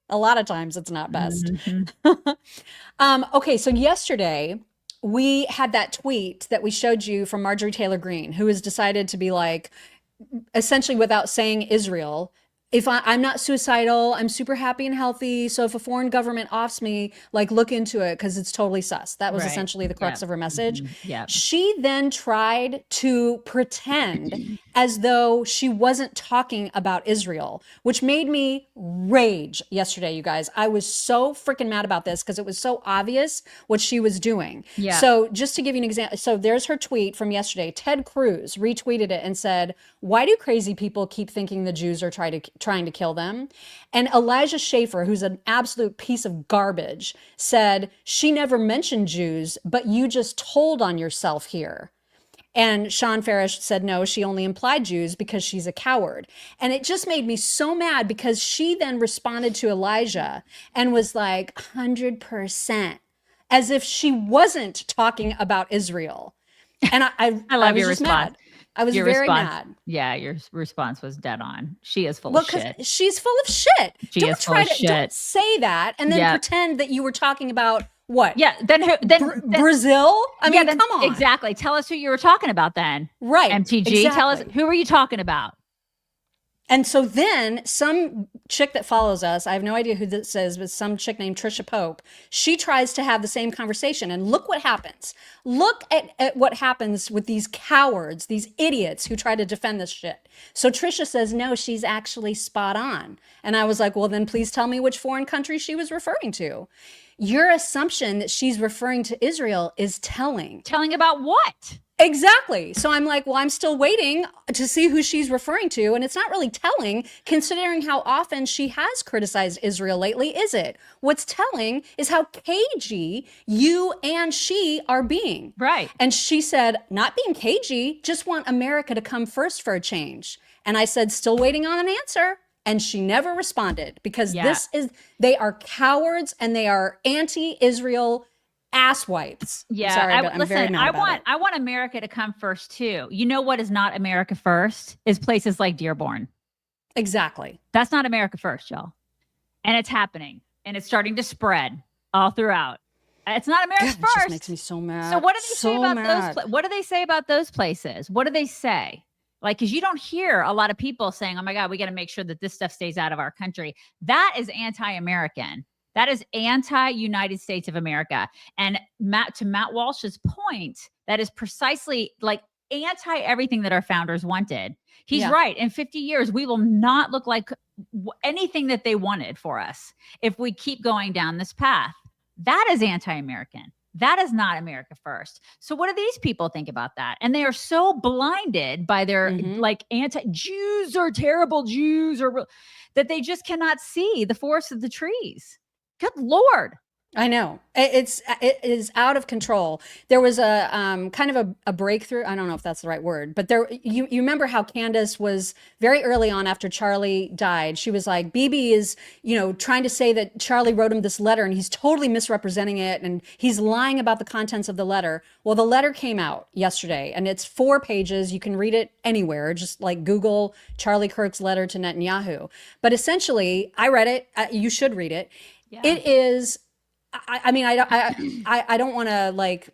A lot of times it's not best. Mm-hmm. Okay, so yesterday we had that tweet that we showed you from Marjorie Taylor Greene, who has decided to be like, essentially without saying Israel, if I'm not suicidal, I'm super happy and healthy. So if a foreign government offs me, like, look into it because it's totally sus. That was essentially the crux of her message. Mm-hmm. Yeah. She then tried to pretend as though she wasn't talking about Israel, which made me rage yesterday, you guys. I was so freaking mad about this because it was so obvious what she was doing. Yeah. So just to give you an example, so there's her tweet from yesterday. Ted Cruz retweeted it and said, why do crazy people keep thinking the Jews are trying to kill them? And Elijah Schaffer, who's an absolute piece of garbage, said, she never mentioned Jews, but you just told on yourself here. And Sean Farish said, no, she only implied Jews because she's a coward. And it just made me so mad because she then responded to Elijah and was like, 100%, as if she wasn't talking about Israel. And I love was your just response. mad. I was very mad. Yeah, your response was dead on. She is full of shit. She's full of shit. Don't say that and then pretend that you were talking about what? Yeah, then Brazil? I mean, come on. Exactly. Tell us who you were talking about then. Right. MTG. Exactly. Tell us, who were you talking about? And so then some chick that follows us, I have no idea who this is, but some chick named Trisha Pope, she tries to have the same conversation. And look what happens. Look at what happens with these cowards, these idiots who try to defend this shit. So Trisha says, no, she's actually spot on. And I was like, well, then please tell me which foreign country she was referring to. Your assumption that she's referring to Israel is telling. Telling about what? Exactly. So I'm like, well, I'm still waiting to see who she's referring to. And it's not really telling, considering how often she has criticized Israel lately, is it? What's telling is how cagey you and she are being. Right. And she said, not being cagey, just want America to come first for a change. And I said, still waiting on an answer. And she never responded because they are cowards and they are anti-Israel asswipes. Yeah, Sorry, but I'm very mad about it. I want America to come first too. You know what is not America first is places like Dearborn. Exactly. That's not America first, y'all. And it's happening and it's starting to spread all throughout. It's not America first. It just makes me so mad. So what do they say about those? What do they say about those places? What do they say? Like, because you don't hear a lot of people saying, oh my God, we got to make sure that this stuff stays out of our country. That is anti-American. That is anti-United States of America. And to Matt Walsh's point, that is precisely like anti everything that our founders wanted. He's right. In 50 years, we will not look like anything that they wanted for us if we keep going down this path. That is anti-American. That is not America first. So what do these people think about that? And they are so blinded by their like anti-Jews or terrible Jews or that they just cannot see the forest of the trees. Good Lord. I know it is out of control. There was a kind of a breakthrough. I don't know if that's the right word, but you remember how Candace was very early on after Charlie died. She was like, Bibi is, trying to say that Charlie wrote him this letter and he's totally misrepresenting it and he's lying about the contents of the letter. Well, the letter came out yesterday and it's 4 pages. You can read it anywhere. Just like Google Charlie Kirk's letter to Netanyahu. But essentially, I read it. You should read it. Yeah. It is. I mean, I don't want to like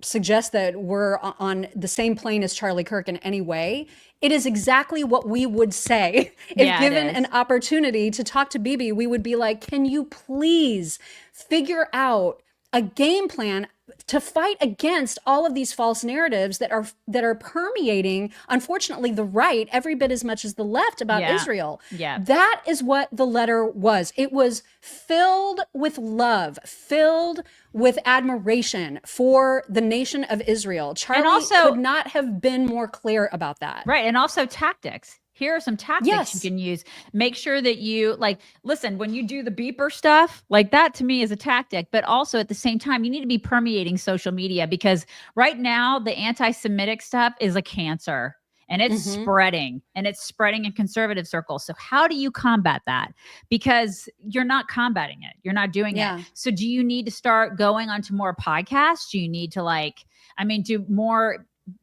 suggest that we're on the same plane as Charlie Kirk in any way. It is exactly what we would say if given an opportunity to talk to Bibi. We would be like, can you please figure out a game plan to fight against all of these false narratives that are permeating, unfortunately, the right every bit as much as the left about Israel. Yeah. That is what the letter was. It was filled with love, filled with admiration for the nation of Israel. Charlie could not have been more clear about that. Right. And also tactics. Here are some tactics you can use. Make sure that you listen, when you do the beeper stuff, like that to me is a tactic, but also at the same time, you need to be permeating social media because right now the anti-Semitic stuff is a cancer and it's spreading in conservative circles. So how do you combat that? Because you're not combating it. You're not doing it. So do you need to start going onto more podcasts? Do you need to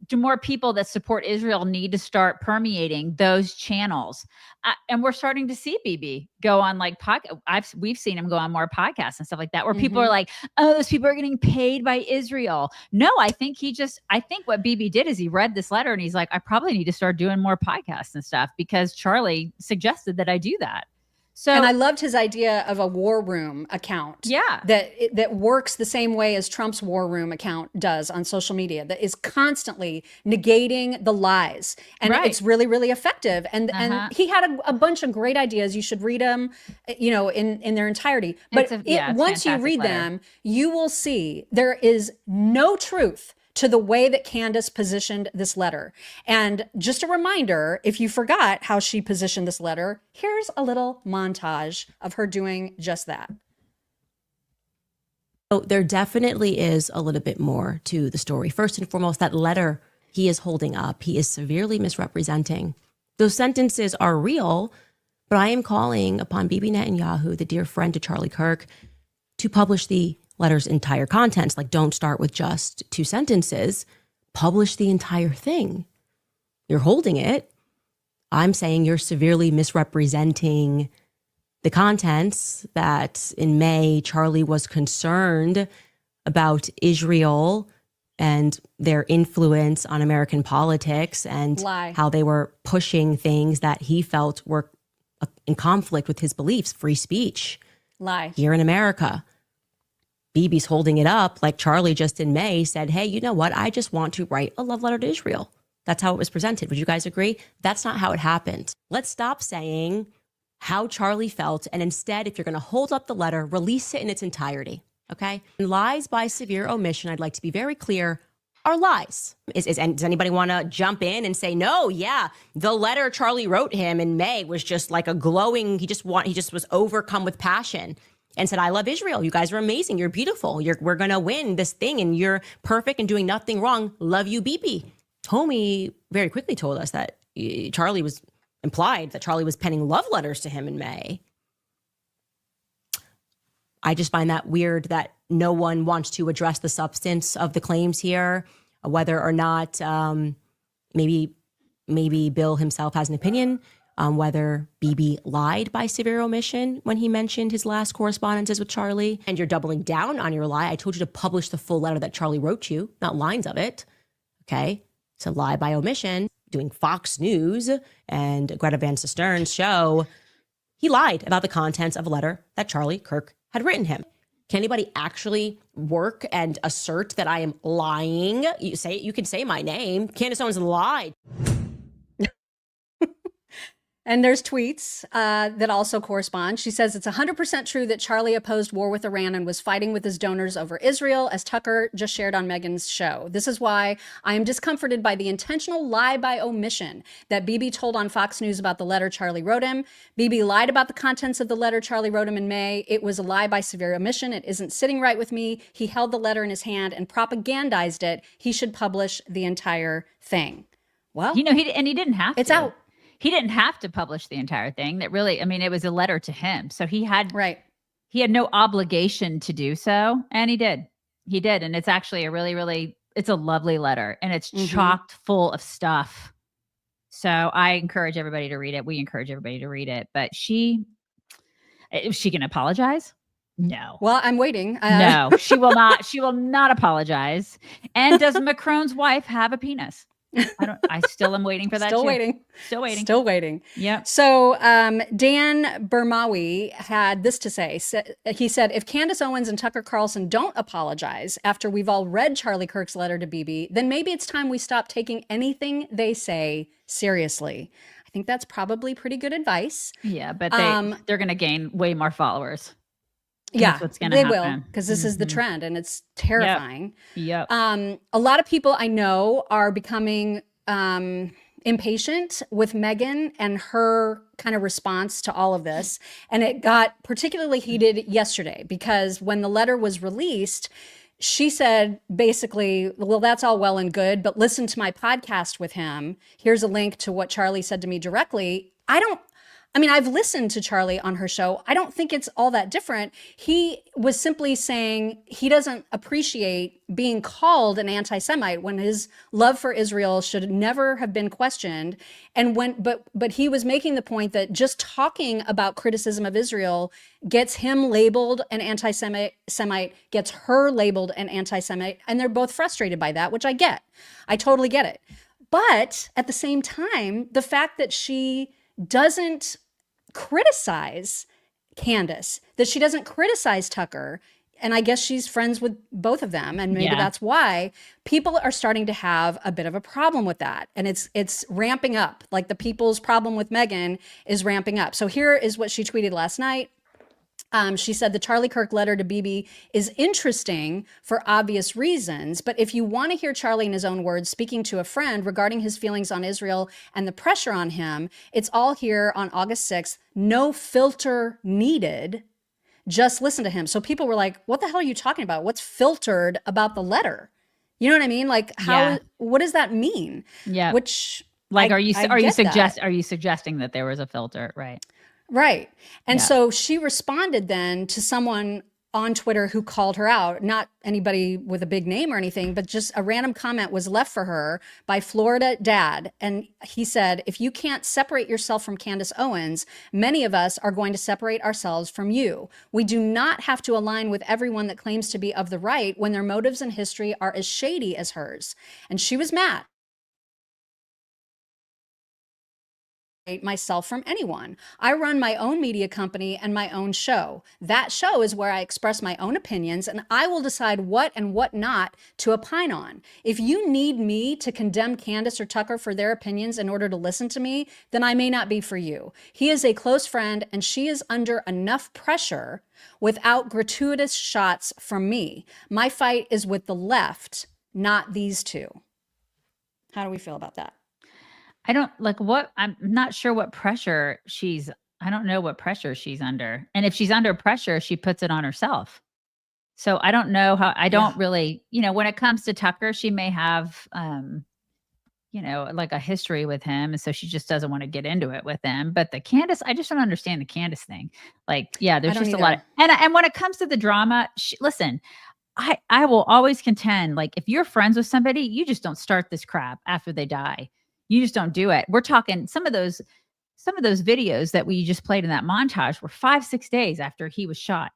do more people that support Israel need to start permeating those channels? And we're starting to see Bibi go on we've seen him go on more podcasts and stuff like that, where people are like, oh, those people are getting paid by Israel. No, I think what Bibi did is he read this letter and he's like, I probably need to start doing more podcasts and stuff because Charlie suggested that I do that. So, and I loved his idea of a war room account. Yeah. That works the same way as Trump's war room account does on social media, that is constantly negating the lies. And it's really, really effective. And he had a bunch of great ideas. You should read them, in their entirety. But once you read them, you will see there is no truth to the way that Candace positioned this letter. And just a reminder, if you forgot how she positioned this letter, here's a little montage of her doing just that. So there definitely is a little bit more to the story. First and foremost, that letter he is holding up, he is severely misrepresenting. Those sentences are real, but I am calling upon Bibi Netanyahu, the dear friend to Charlie Kirk, to publish the letter's entire contents. Like, don't start with just 2 sentences. Publish the entire thing. You're holding it. I'm saying you're severely misrepresenting the contents, that in May, Charlie was concerned about Israel and their influence on American politics and how they were pushing things that he felt were in conflict with his beliefs, free speech. Here in America. Bibi's holding it up like Charlie just in May said, hey, you know what? I just want to write a love letter to Israel. That's how it was presented. Would you guys agree? That's not how it happened. Let's stop saying how Charlie felt. And instead, if you're going to hold up the letter, release it in its entirety. Okay? And lies by severe omission, I'd like to be very clear, are lies. And does anybody want to jump in and say, no, the letter Charlie wrote him in May was just like a glowing, he just was overcome with passion and said, I love Israel. You guys are amazing. You're beautiful. We're going to win this thing and you're perfect and doing nothing wrong. Love you, Bibi. Homie very quickly told us that Charlie was penning love letters to him in May. I just find that weird that no one wants to address the substance of the claims here, whether or not maybe Bill himself has an opinion on whether Bibi lied by severe omission when he mentioned his last correspondences with Charlie. And you're doubling down on your lie. I told you to publish the full letter that Charlie wrote you, not lines of it. Okay? It's a lie by omission. Doing Fox News and Greta Van Sustern's show, he lied about the contents of a letter that Charlie Kirk had written him. Can anybody actually work and assert that I am lying? You can say my name. Candace Owens lied. And there's tweets that also correspond. She says it's 100% true that Charlie opposed war with Iran and was fighting with his donors over Israel, as Tucker just shared on Megyn's show. This is why I am discomforted by the intentional lie by omission that Bibi told on Fox News about the letter Charlie wrote him. Bibi lied about the contents of the letter Charlie wrote him in May. It was a lie by severe omission. It isn't sitting right with me. He held the letter in his hand and propagandized it. He should publish the entire thing. Well, he didn't have to. It's out. He didn't have to publish the entire thing. That really, I mean, it was a letter to him. So he had no obligation to do so. And he did. And it's actually a really, it's a lovely letter, and it's chocked full of stuff. So I encourage everybody to read it. We encourage everybody to read it. But is she going to apologize? No. Well, I'm waiting. No, she will not. She will not apologize. And does Macron's wife have a penis? I still am waiting for that. Still waiting. Yeah. So Dan Bermawi had this to say. He said, if Candace Owens and Tucker Carlson don't apologize after we've all read Charlie Kirk's letter to Bibi, then maybe it's time we stop taking anything they say seriously. I think that's probably pretty good advice. Yeah, but they're going to gain way more followers. Yeah, they will, because this is the trend, and it's terrifying. Yep. A lot of people I know are becoming impatient with Megyn and her kind of response to all of this. And it got particularly heated yesterday because when the letter was released, she said basically, well, that's all well and good, but listen to my podcast with him. Here's a link to what Charlie said to me directly. I've listened to Charlie on her show. I don't think it's all that different. He was simply saying he doesn't appreciate being called an anti-Semite when his love for Israel should never have been questioned. And but he was making the point that just talking about criticism of Israel gets him labeled an anti-Semite, gets her labeled an anti-Semite, and they're both frustrated by that, which I get. I totally get it. But at the same time, the fact that she doesn't criticize Candace, that she doesn't criticize Tucker, and I guess she's friends with both of them, and maybe that's why people are starting to have a bit of a problem with that, and it's ramping up. Like the people's problem with Megyn is ramping up. So here is what she tweeted last night. She said the Charlie Kirk letter to Bibi is interesting for obvious reasons, but if you want to hear Charlie in his own words speaking to a friend regarding his feelings on Israel and the pressure on him, it's all here on August 6th. No filter needed. Just listen to him. So people were like, what the hell are you talking about? What's filtered about the letter? You know what I mean? Like what does that mean? Yeah. Which are you suggesting that there was a filter? Right. Right. And so she responded then to someone on Twitter who called her out, not anybody with a big name or anything, but just a random comment was left for her by Florida Dad. And he said, if you can't separate yourself from Candace Owens, many of us are going to separate ourselves from you. We do not have to align with everyone that claims to be of the right when their motives and history are as shady as hers. And she was mad. Myself from anyone. I run my own media company and my own show. That show is where I express my own opinions, and I will decide what and what not to opine on. If you need me to condemn Candace or Tucker for their opinions in order to listen to me, then I may not be for you. He is a close friend, and she is under enough pressure without gratuitous shots from me. My fight is with the left, not these two. How do we feel about that? I'm not sure what pressure I don't know what pressure she's under. And if she's under pressure, she puts it on herself. So I don't know how, I don't really, when it comes to Tucker, she may have, like a history with him. And so she just doesn't want to get into it with him. But the Candace, I just don't understand the Candace thing. Like, there's just a lot of, and when it comes to the drama, listen, I will always contend, like, if you're friends with somebody, you just don't start this crap after they die. You just don't do it. We're talking some of those videos that we just played in that montage were 5-6 days after he was shot.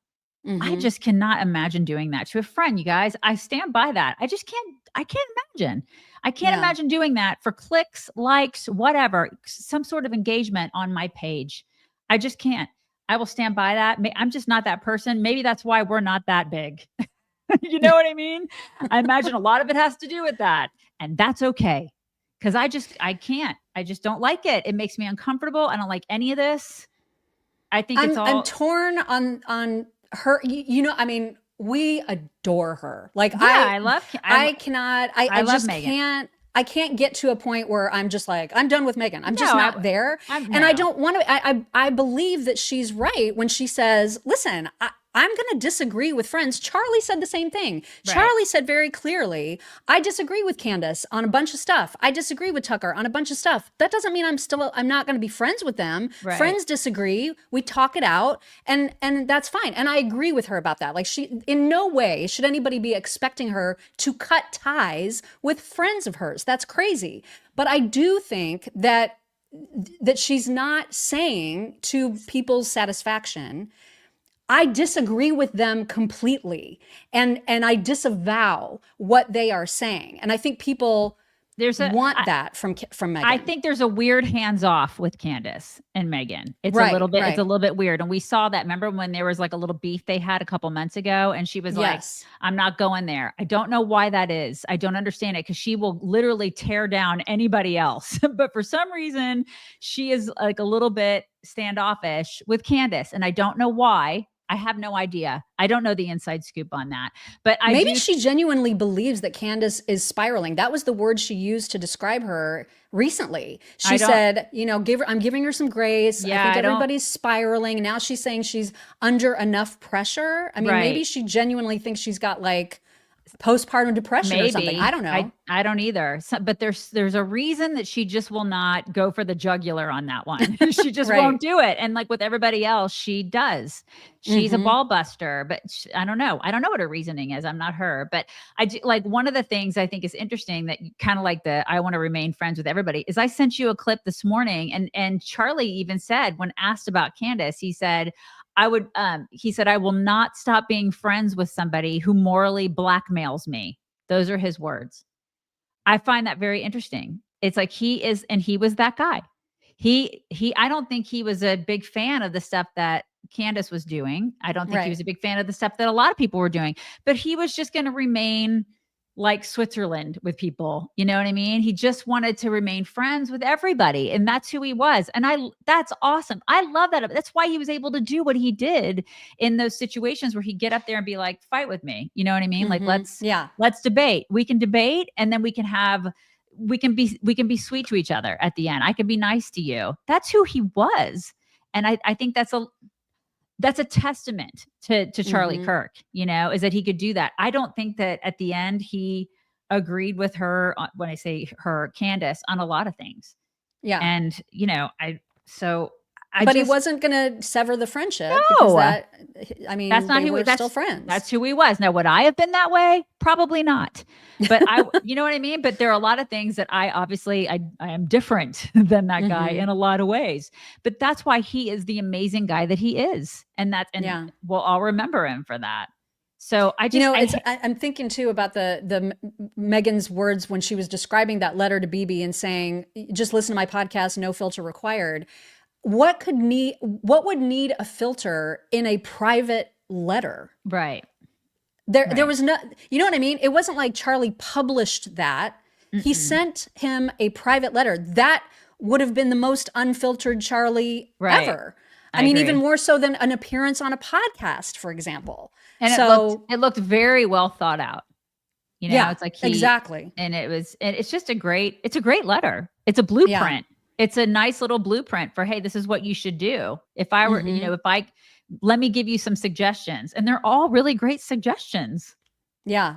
Mm-hmm. I just cannot imagine doing that to a friend, you guys. I stand by that. I can't imagine. I can't imagine doing that for clicks, likes, whatever, some sort of engagement on my page. I just can't. I will stand by that. I'm just not that person. Maybe that's why we're not that big. You know what I mean? I imagine a lot of it has to do with that. And that's okay. Because I can't. I just don't like it. It makes me uncomfortable. I don't like any of this. I think I'm torn on her. You know, I mean, we adore her. Like I can't get to a point where I'm just like, I'm done with Megyn. I'm just not there. And no. I don't want to, I believe that she's right when she says, listen, I'm going to disagree with friends. Charlie said the same thing. Right. Charlie said very clearly, I disagree with Candace on a bunch of stuff. I disagree with Tucker on a bunch of stuff. That doesn't mean I'm not going to be friends with them. Right. Friends disagree. We talk it out and that's fine. And I agree with her about that. Like in no way should anybody be expecting her to cut ties with friends of hers. That's crazy. But I do think that she's not saying to people's satisfaction, I disagree with them completely, and I disavow what they are saying. And I think people want that from Megyn. I think there's a weird hands off with Candace and Megyn. It's Right, a little bit. right. It's a little bit weird. And we saw that. Remember when there was like a little beef they had a couple months ago, and she was Yes. like, "I'm not going there." I don't know why that is. I don't understand it because she will literally tear down anybody else. But for some reason, she is like a little bit standoffish with Candace, and I don't know why. I have no idea. I don't know the inside scoop on that. But maybe she genuinely believes that Candace is spiraling. That was the word she used to describe her recently. She said, you know, I'm giving her some grace. Yeah, I think everybody's spiraling. Now she's saying she's under enough pressure. I mean, maybe she genuinely thinks she's got like postpartum depression or something. I don't know. I don't either. But there's a reason that she just will not go for the jugular on that one. She just won't do it. And like with everybody else, she does. She's a ball buster, but I don't know. I don't know what her reasoning is. I'm not her, but I do, like one of the things I think is interesting that kind of like I want to remain friends with everybody is I sent you a clip this morning and Charlie even said when asked about Candace, he said, I will not stop being friends with somebody who morally blackmails me. Those are his words. I find that very interesting. It's like he was that guy. I don't think he was a big fan of the stuff that Candace was doing. I don't think he was a big fan of the stuff that a lot of people were doing, but he was just going to remain like Switzerland with people. You know what I mean? He just wanted to remain friends with everybody. And that's who he was. And that's awesome. I love that. That's why he was able to do what he did in those situations where he'd get up there and be like, fight with me. You know what I mean? Like, let's debate. We can debate and then we can be sweet to each other at the end. I can be nice to you. That's who he was. And I think that's a testament to Charlie Kirk, you know, is that he could do that. I don't think that at the end he agreed with her, when I say her, Candace, on a lot of things. Yeah. And, you know, he wasn't going to sever the friendship. No. That's not who who we're still friends. That's who he was. Now, would I have been that way? Probably not. But you know what I mean? But there are a lot of things that I am different than that guy in a lot of ways. But that's why he is the amazing guy that he is. And we'll all remember him for that. So I'm thinking too about the Megyn's words when she was describing that letter to Bibi and saying, just listen to my podcast, no filter required. What would need a filter in a private letter? Right. There was no, you know what I mean? It wasn't like Charlie published that. He sent him a private letter. That would have been the most unfiltered Charlie ever. I mean, even more so than an appearance on a podcast, for example. And it looked very well thought out. You know, it's like exactly. And it's just a great letter. It's a blueprint. It's a nice little blueprint for, hey, this is what you should do. If I were, let me give you some suggestions. And they're all really great suggestions. Yeah.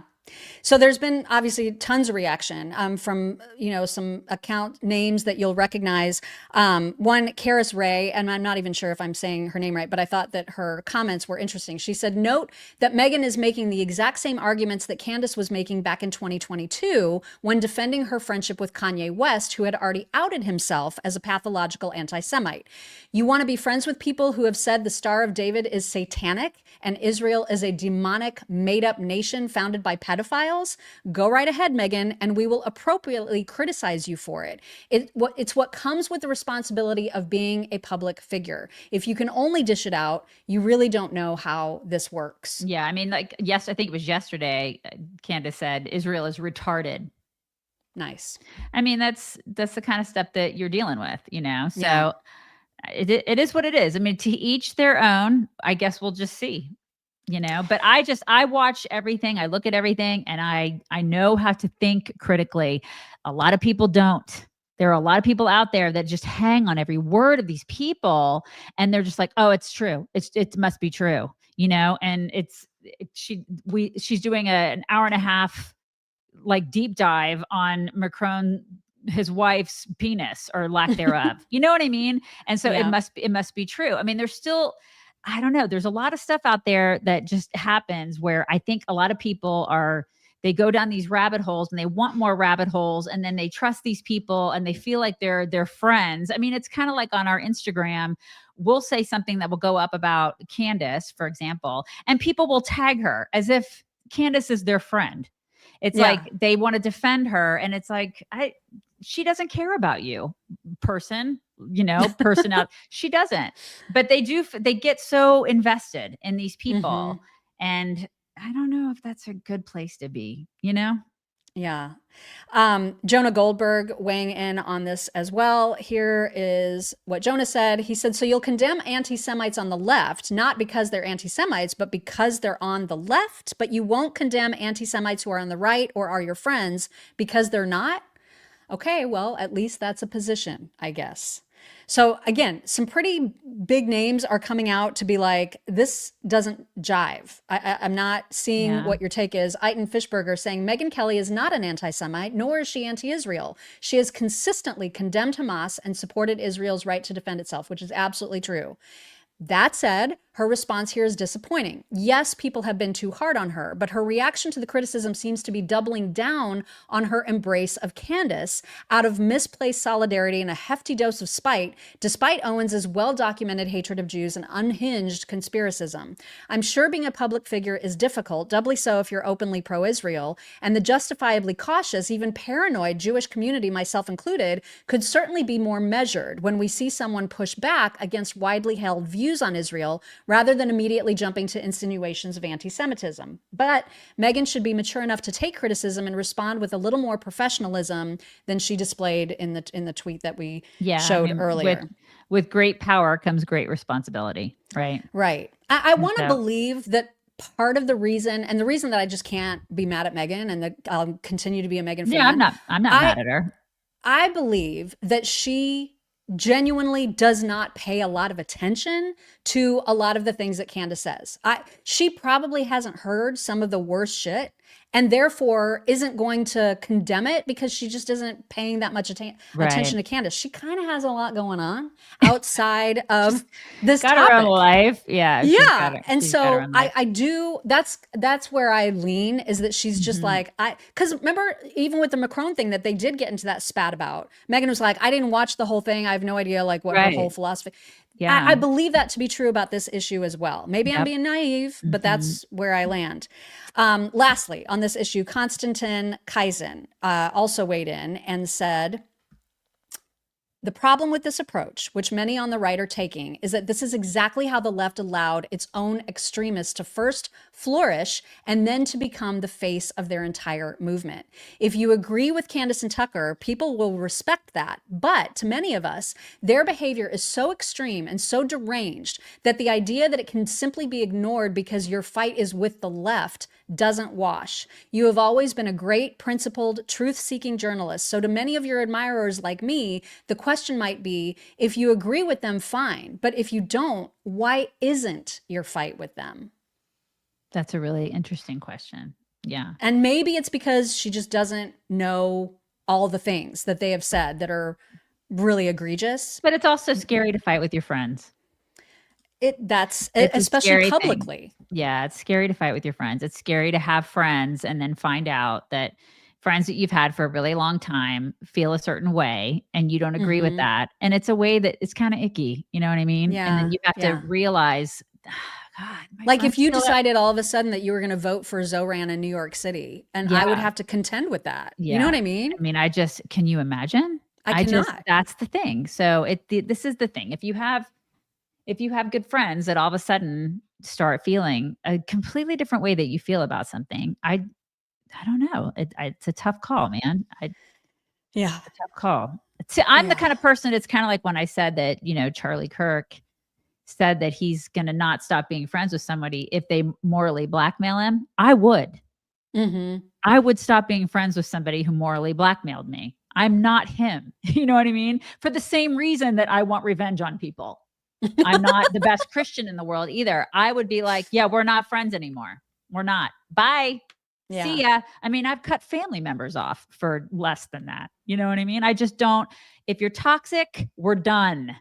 So there's been obviously tons of reaction from, some account names that you'll recognize. One, Karis Ray, and I'm not even sure if I'm saying her name right, but I thought that her comments were interesting. She said, note that Megyn is making the exact same arguments that Candace was making back in 2022 when defending her friendship with Kanye West, who had already outed himself as a pathological anti-Semite. You want to be friends with people who have said the Star of David is satanic and Israel is a demonic, made-up nation founded by pedophiles? Go right ahead, Megyn, and we will appropriately criticize you for it. It's what comes with the responsibility of being a public figure. If you can only dish it out, you really don't know how this works. Yeah, I mean, I think it was yesterday, Candace said Israel is retarded. Nice. I mean, that's the kind of stuff that you're dealing with, So it is what it is. I mean, to each their own. I guess we'll just see. But I watch everything. I look at everything, and I know how to think critically. A lot of people don't. There are a lot of people out there that just hang on every word of these people, and they're just like, oh, it's true. It must be true, and she's doing an hour and a half like deep dive on Macron, his wife's penis or lack thereof. You know what I mean? And so it must be true. I mean, there's still, I don't know. There's a lot of stuff out there that just happens where I think a lot of people they go down these rabbit holes and they want more rabbit holes, and then they trust these people and they feel like they're friends. I mean, it's kind of like on our Instagram, we'll say something that will go up about Candace, for example, and people will tag her as if Candace is their friend. It's like they want to defend her, and it's like, she doesn't care about you, person out. She doesn't, but they do. They get so invested in these people, and I don't know if that's a good place to be, Yeah. Jonah Goldberg weighing in on this as well. Here is what Jonah said. He said, so you'll condemn anti-Semites on the left, not because they're anti-Semites, but because they're on the left, but you won't condemn anti-Semites who are on the right or are your friends because they're not? Okay, well, at least that's a position, I guess. So again, some pretty big names are coming out to be like, this doesn't jive. I'm not seeing what your take is. Eitan Fishberger saying, Megyn Kelly is not an anti-Semite, nor is she anti-Israel. She has consistently condemned Hamas and supported Israel's right to defend itself, which is absolutely true. That said, her response here is disappointing. Yes, people have been too hard on her, but her reaction to the criticism seems to be doubling down on her embrace of Candace out of misplaced solidarity and a hefty dose of spite, despite Owens' well-documented hatred of Jews and unhinged conspiracism. I'm sure being a public figure is difficult, doubly so if you're openly pro-Israel, and the justifiably cautious, even paranoid Jewish community, myself included, could certainly be more measured when we see someone push back against widely held views on Israel, rather than immediately jumping to insinuations of anti-Semitism. But Megyn should be mature enough to take criticism and respond with a little more professionalism than she displayed in the tweet that we showed earlier. With great power comes great responsibility, right? Right. I want to believe that part of the reason, and the reason that I just can't be mad at Megyn and that I'll continue to be a Megyn fan. Yeah, I'm not mad at her. I believe that she genuinely does not pay a lot of attention to a lot of the things that Candace says. She probably hasn't heard some of the worst shit, and therefore isn't going to condemn it because she just isn't paying that much attention to Candace. She kind of has a lot going on outside of this got topic. Her own life. Yeah. And so I do, that's where I lean, is that she's just like, because remember, even with the Macron thing that they did get into that spat about, Megyn was like, I didn't watch the whole thing. I have no idea like what her whole philosophy. Yeah. I believe that to be true about this issue as well. Maybe I'm being naive, but that's where I land. Lastly, on this issue, Konstantin Kaizen also weighed in and said, the problem with this approach, which many on the right are taking, is that this is exactly how the left allowed its own extremists to first flourish and then to become the face of their entire movement. If you agree with Candace and Tucker, people will respect that. But to many of us, their behavior is so extreme and so deranged that the idea that it can simply be ignored because your fight is with the left doesn't wash. You have always been a great, principled, truth-seeking journalist. So to many of your admirers like me, the question might be, if you agree with them, fine. But if you don't, why isn't your fight with them? That's a really interesting question. Yeah. And maybe it's because she just doesn't know all the things that they have said that are really egregious. But it's also scary to fight with your friends. That's especially publicly. Yeah, it's scary to fight with your friends. It's scary to have friends and then find out that friends that you've had for a really long time feel a certain way and you don't agree with that. And it's a way that it's kind of icky. You know what I mean? Yeah. And then you have to realize, God, like if you decided all of a sudden that you were going to vote for Zoran in New York City, and I would have to contend with that. Yeah. You know what I mean? I mean, can you imagine? I cannot. That's the thing. So this is the thing. If you have good friends that all of a sudden start feeling a completely different way that you feel about something, I don't know. It's a tough call, man. Yeah. It's a tough call. See, I'm the kind of person, it's kind of like when I said that, Charlie Kirk said that he's going to not stop being friends with somebody if they morally blackmail him. I would. Mm-hmm. I would stop being friends with somebody who morally blackmailed me. I'm not him. You know what I mean? For the same reason that I want revenge on people. I'm not the best Christian in the world either. I would be like, yeah, we're not friends anymore. We're not. Bye. Yeah. See ya. I mean, I've cut family members off for less than that. You know what I mean? I just don't. If you're toxic, we're done.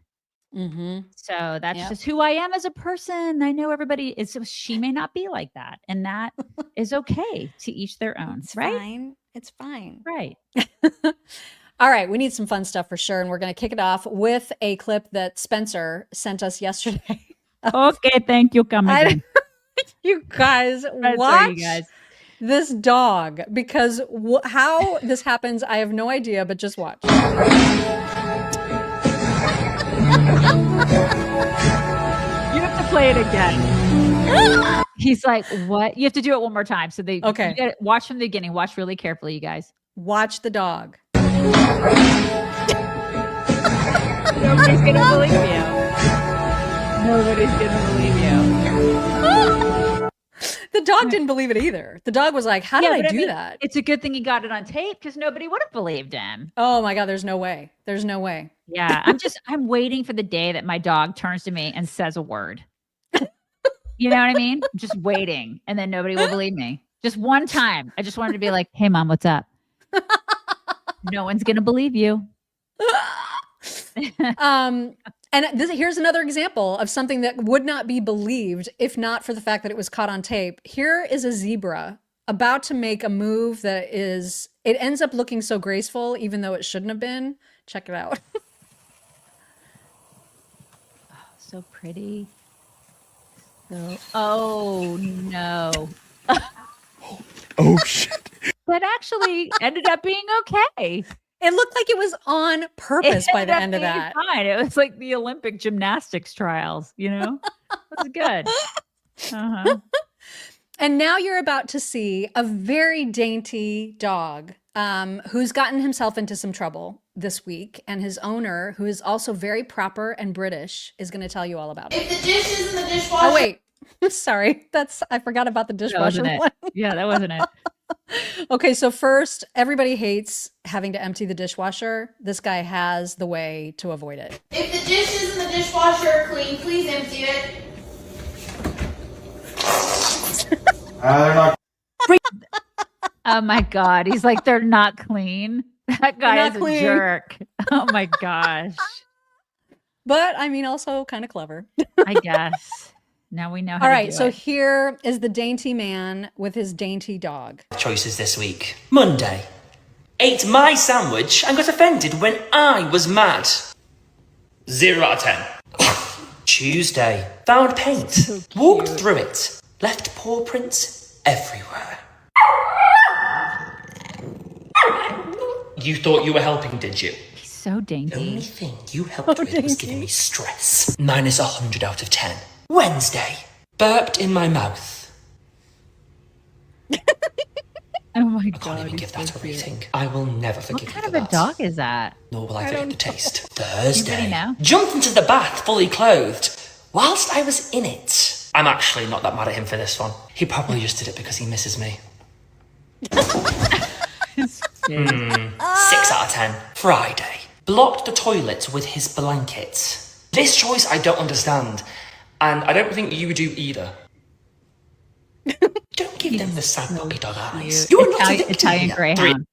Mm-hmm. So that's just who I am as a person. I know everybody is. So she may not be like that, and that is okay. To each their own. It's right? fine. It's fine. Right. All right, we need some fun stuff for sure, and we're going to kick it off with a clip that Spencer sent us yesterday. Okay, thank you. Come again. You guys, watch this dog, because how this happens, I have no idea, but just watch. You have to play it again. He's like, what? You have to do it one more time. So they watch from the beginning. Watch really carefully, you guys. Watch the dog. Nobody's gonna believe you. Nobody's gonna believe you. The dog didn't believe it either. The dog was like, how did I do that? It's a good thing he got it on tape because nobody would have believed him. Oh my God, there's no way. There's no way. Yeah, I'm waiting for the day that my dog turns to me and says a word. You know what I mean? Just waiting. And then nobody will believe me. Just one time. I just wanted to be like, hey, Mom, what's up? No one's going to believe you. Here's another example of something that would not be believed if not for the fact that it was caught on tape. Here is a zebra about to make a move that it ends up looking so graceful, even though it shouldn't have been. Check it out. So pretty. Oh no. Oh shit. That actually ended up being okay. It looked like it was on purpose by the end of that. Fine. It was like the Olympic gymnastics trials, It was good. Uh-huh. And now you're about to see a very dainty dog who's gotten himself into some trouble this week. And his owner, who is also very proper and British, is going to tell you all about it. If the dish is in the dishwasher. Oh, wait. Sorry. I forgot about the dishwasher one. Yeah, that wasn't it. Okay, so first, everybody hates having to empty the dishwasher. This guy has the way to avoid it. If the dishes in the dishwasher are clean, please empty it. They're not. Oh my God. He's like, they're not clean. That guy is a jerk. Oh my gosh. But I mean, also kind of clever. I guess. Now we know how to do it. All right, so here is the dainty man with his dainty dog. Choices this week. Monday. Ate my sandwich and got offended when I was mad. 0 out of 10. Tuesday. Found paint. So walked through it. Left paw prints everywhere. You thought you were helping, did you? He's so dainty. The only thing you helped with was giving me stress. Minus 100 out of 10. Wednesday. Burped in my mouth. Oh my God. I can't even give that a rating. I will never forgive you for that. What kind of a dog is that? Nor will I forget the taste. Thursday. You really know? Jumped into the bath fully clothed whilst I was in it. I'm actually not that mad at him for this one. He probably just did it because he misses me. 6 out of 10. Friday. Blocked the toilet with his blanket. This choice I don't understand. And I don't think you do either. Don't give them the sad puppy dog eyes. You're not a victim Italian here. Greyhound.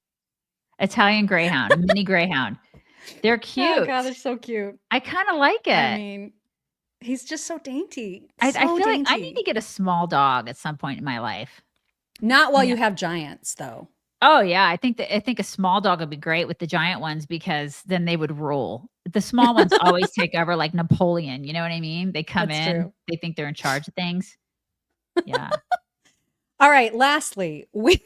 Italian Greyhound. Mini Greyhound. They're cute. Oh God, they're so cute. I kind of like it. I mean, he's just so dainty. I feel like I need to get a small dog at some point in my life. Not while you have giants, though. Oh yeah, I think a small dog would be great with the giant ones because then they would rule. The small ones always take over like Napoleon. You know what I mean? They come That's in, true. they think they're in charge of things. Yeah. All right. Lastly, we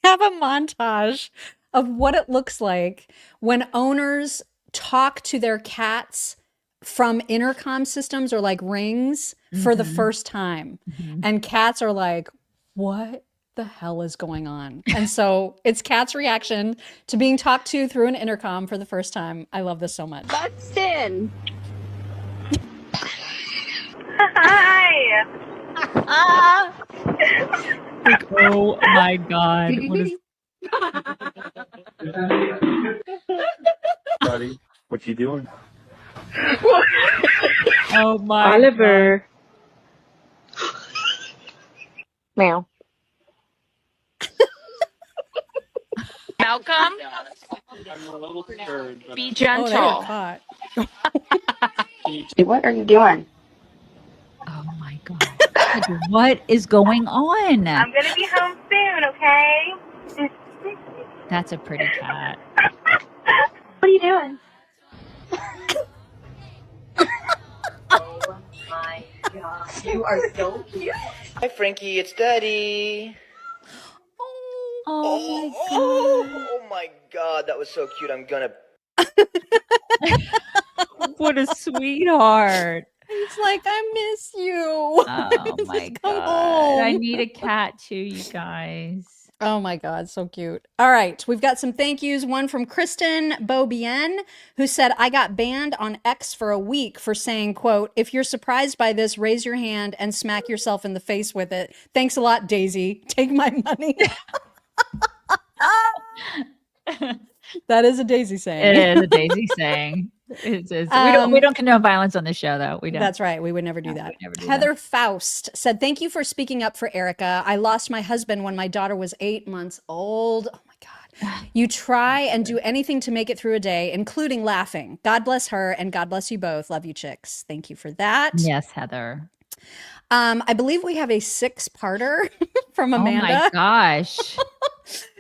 have a montage of what it looks like when owners talk to their cats from intercom systems or like rings for the first time. And cats are like, what the hell is going on? And so it's Kat's reaction to being talked to through an intercom for the first time. I love this so much. Buxton. Hi. Oh my God. What is... Buddy, what you doing? Oh my Oliver. Meow. Malcolm. I'm a little scared. But Be Oh, gentle. they got caught. What are you doing? Oh my God. Like, what is going on? I'm gonna be home soon, okay? That's a pretty cat. What are you doing? Oh my God. You are so cute. Hi, Frankie. It's Daddy. Oh my Oh my God. That was so cute. I'm gonna. God. What a sweetheart. He's like, I miss you. Oh my Come God. home. I need a cat too, you guys. Oh my God, so cute. All right, we've got some thank yous. One from Kristen Beaubien, who said, I got banned on X for a week for saying, quote, if you're surprised by this, raise your hand and smack yourself in the face with it. Thanks a lot, Daisy. Take my money. That is a Daisy saying. It is a Daisy saying. It is. We don't condone violence on this show, though. We don't. That's right. We would never do that. Never do Heather Faust said, thank you for speaking up for Erica. I lost my husband when my daughter was 8 months old. Oh my God. You try and do anything to make it through a day, including laughing. God bless her and God bless you both. Love you, chicks. Thank you for that. Yes, Heather. I believe we have a 6-parter from Amanda. Oh my gosh.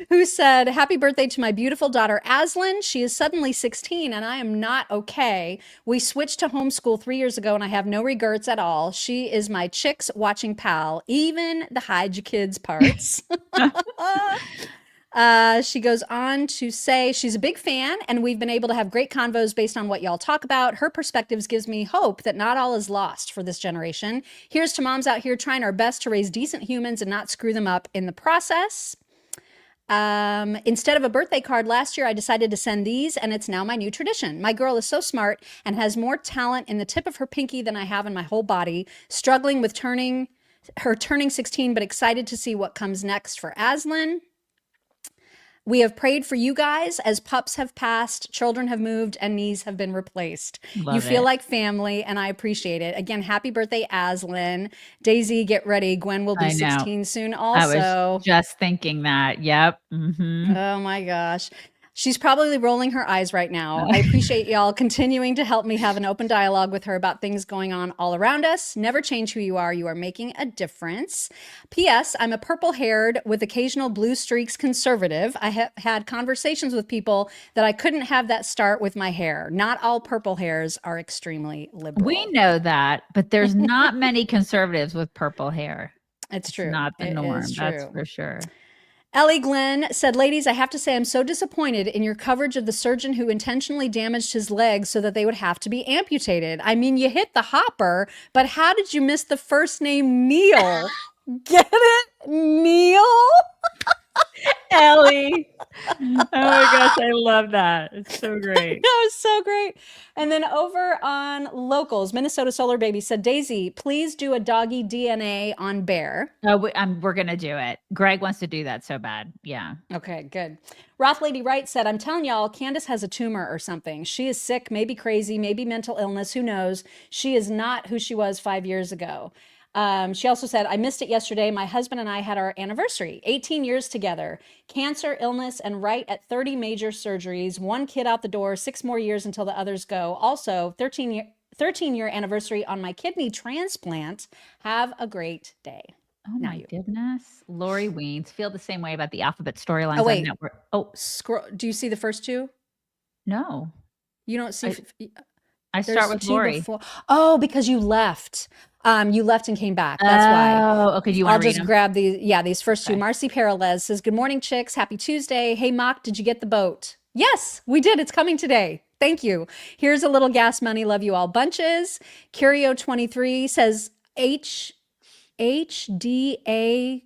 Who said, happy birthday to my beautiful daughter, Aslan. She is suddenly 16 and I am not okay. We switched to homeschool 3 years ago and I have no regrets at all. She is my chicks watching pal, even the hide your kids parts. She goes on to say she's a big fan and we've been able to have great convos based on what y'all talk about. Her perspectives gives me hope that not all is lost for this generation. Here's to moms out here trying our best to raise decent humans and not screw them up in the process. Instead of a birthday card last year, I decided to send these and it's now my new tradition. My girl is so smart and has more talent in the tip of her pinky than I have in my whole body, struggling with turning 16, but excited to see what comes next for Aslan. We have prayed for you guys as pups have passed, children have moved, and knees have been replaced. You feel like family, and I appreciate it. Again, happy birthday, Aslan. Daisy, get ready. Gwen will be 16 soon also. I was just thinking that. Yep. Mm-hmm. Oh my gosh. She's probably rolling her eyes right now. I appreciate y'all continuing to help me have an open dialogue with her about things going on all around us. Never change who you are. You are making a difference. P.S. I'm a purple-haired with occasional blue streaks conservative. I have had conversations with people that I couldn't have that start with my hair. Not all purple hairs are extremely liberal. We know that, but there's not many conservatives with purple hair. It's true. Not the norm. Is That's true. for sure. Ellie Glenn said, ladies, I have to say I'm so disappointed in your coverage of the surgeon who intentionally damaged his legs so that they would have to be amputated. I mean, you hit the hopper, but how did you miss the first name Neil? Get it? Neil? Ellie. Oh my gosh, I love that. It's so great. That was so great. And then over on Locals, Minnesota Solar Baby said, Daisy, please do a doggy DNA on Bear. We're going to do it. Greg wants to do that so bad. Yeah. Okay, good. Roth Lady Wright said, I'm telling y'all, Candace has a tumor or something. She is sick, maybe crazy, maybe mental illness. Who knows? She is not who she was 5 years ago. She also said, I missed it yesterday. My husband and I had our anniversary, 18 years together, cancer, illness, and right at 30 major surgeries, 1 kid out the door, 6 more years until the others go. Also, 13-year anniversary on my kidney transplant. Have a great day. Oh my goodness. Lori Weens. Feel the same way about the alphabet storylines. Oh, wait. Scroll. Do you see the first two? No. You don't see. I start with Lori. Oh, because you left. You left and came back. That's why. Oh, okay. Do you want I'll to read just them? grab these. Yeah, these first two. Marcy Peralez says, good morning, chicks. Happy Tuesday. Hey, Mock, did you get the boat? Yes, we did. It's coming today. Thank you. Here's a little gas money. Love you all bunches. Curio23 says, HDA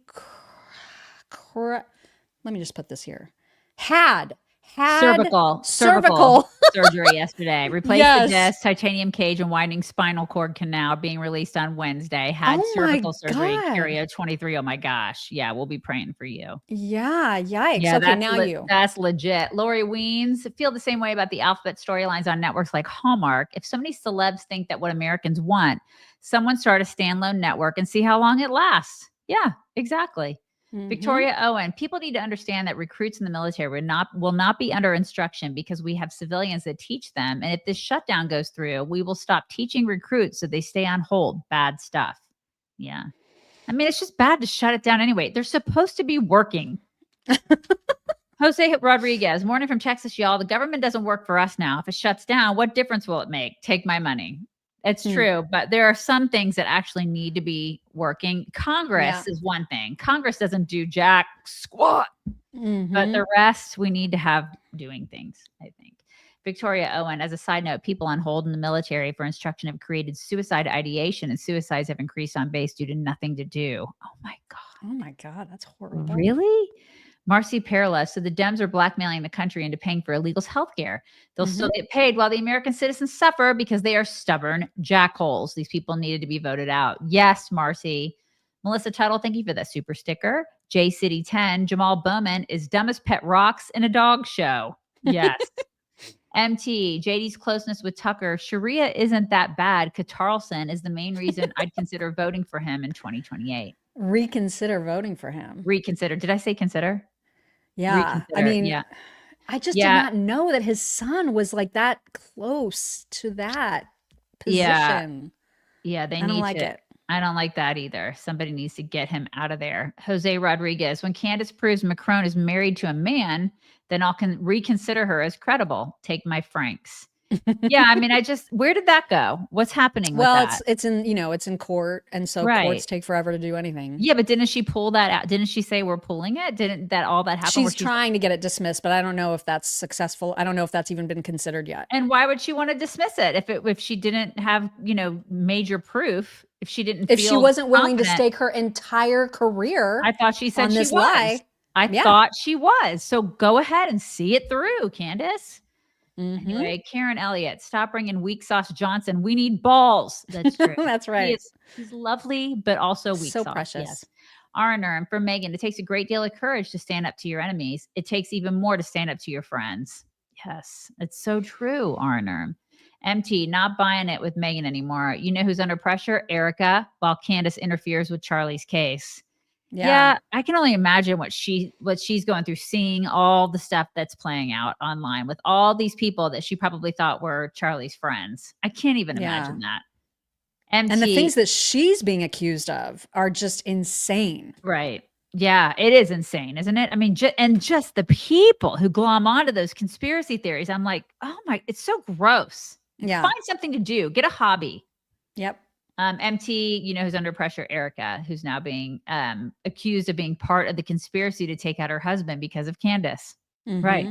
let me just put this here. Had cervical surgery yesterday. Replaced the disc, titanium cage, and widening spinal cord canal being released on Wednesday. Had cervical surgery. Curio 23. Oh my gosh. Yeah, we'll be praying for you. Yeah, yikes. Yeah, okay, that's legit. Lori Weens feel the same way about the alphabet storylines on networks like Hallmark. If so many celebs think that what Americans want, someone start a standalone network and see how long it lasts. Yeah, exactly. Victoria Owen, people need to understand that recruits in the military will not be under instruction because we have civilians that teach them. And if this shutdown goes through, we will stop teaching recruits so they stay on hold. Bad stuff. Yeah. I mean, it's just bad to shut it down anyway. They're supposed to be working. Jose Rodriguez, morning from Texas, y'all. The government doesn't work for us now. If it shuts down, what difference will it make? Take my money. It's true, but there are some things that actually need to be working. Congress is one thing. Congress doesn't do jack squat, but the rest we need to have doing things, I think. Victoria Owen, as a side note, people on hold in the military for instruction have created suicide ideation, and suicides have increased on base due to nothing to do. Oh my God, that's horrible. Really? Marcy Perla, so the Dems are blackmailing the country into paying for illegals' health care. They'll still get paid while the American citizens suffer because they are stubborn jackholes. These people needed to be voted out. Yes, Marcy. Melissa Tuttle, thank you for that super sticker. J City 10, Jamal Bowman is dumb as pet rocks in a dog show. Yes. MT, JD's closeness with Tucker. Sharia isn't that bad. Katarlson is the main reason I'd consider voting for him in 2028. Reconsider voting for him. Reconsider. Did I say consider? Yeah. I mean, I just did not know that his son was like that close to that position. Yeah, I don't like it. I don't like that either. Somebody needs to get him out of there. Jose Rodriguez, when Candace proves Macron is married to a man, then I'll reconsider her as credible. Take my francs. Yeah, I mean, where did that go? What's happening with that? It's in court, and so courts take forever to do anything. Yeah, but didn't she pull that out? Didn't she say we're pulling it? Didn't that all that happen? She's trying to get it dismissed, but I don't know if that's successful. I don't know if that's even been considered yet. And why would she want to dismiss it if she didn't have, major proof? If she wasn't willing to stake her entire career? I thought she said on she this was. lie. I thought she was. So go ahead and see it through, Candace. Anyway, Karen Elliott, stop bringing weak sauce Johnson. We need balls. That's true. That's right. He's lovely, but also weak sauce. So precious. Yes. Arner, and for Megyn, it takes a great deal of courage to stand up to your enemies. It takes even more to stand up to your friends. Yes, it's so true, Arner. MT, not buying it with Megyn anymore. You know who's under pressure? Erica, while Candace interferes with Charlie's case. Yeah, I can only imagine what she's going through, seeing all the stuff that's playing out online with all these people that she probably thought were Charlie's friends. I can't even imagine that. MT, and the things that she's being accused of are just insane. Right. Yeah, it is insane, isn't it? I mean, just the people who glom onto those conspiracy theories. I'm like, oh my, it's so gross. Yeah. Find something to do. Get a hobby. Yep. MT, who's under pressure, Erica, who's now being accused of being part of the conspiracy to take out her husband because of Candace. Right.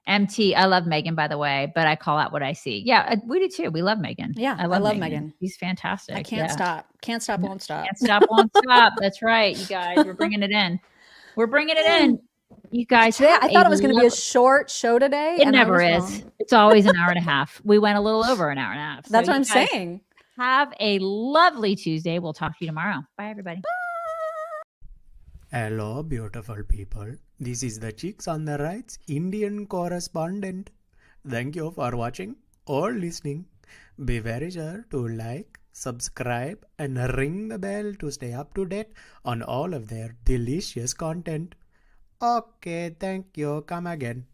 MT, I love Megyn, by the way, but I call out what I see. Yeah, we do too. We love Megyn. Yeah, I love Megyn. She's fantastic. I can't stop. Can't stop, won't stop. Can't stop, won't stop. That's right, you guys. We're bringing it in. We're bringing it in. You guys, today, I thought it was going to be a short show today. It never is. Wrong. It's always an hour and a half. We went a little over an hour and a half. That's what I'm saying. Have a lovely Tuesday. We'll talk to you tomorrow. Bye, everybody. Hello, beautiful people. This is the Chicks on the Right's Indian correspondent. Thank you for watching or listening. Be very sure to like, subscribe, and ring the bell to stay up to date on all of their delicious content. Okay, thank you. Come again.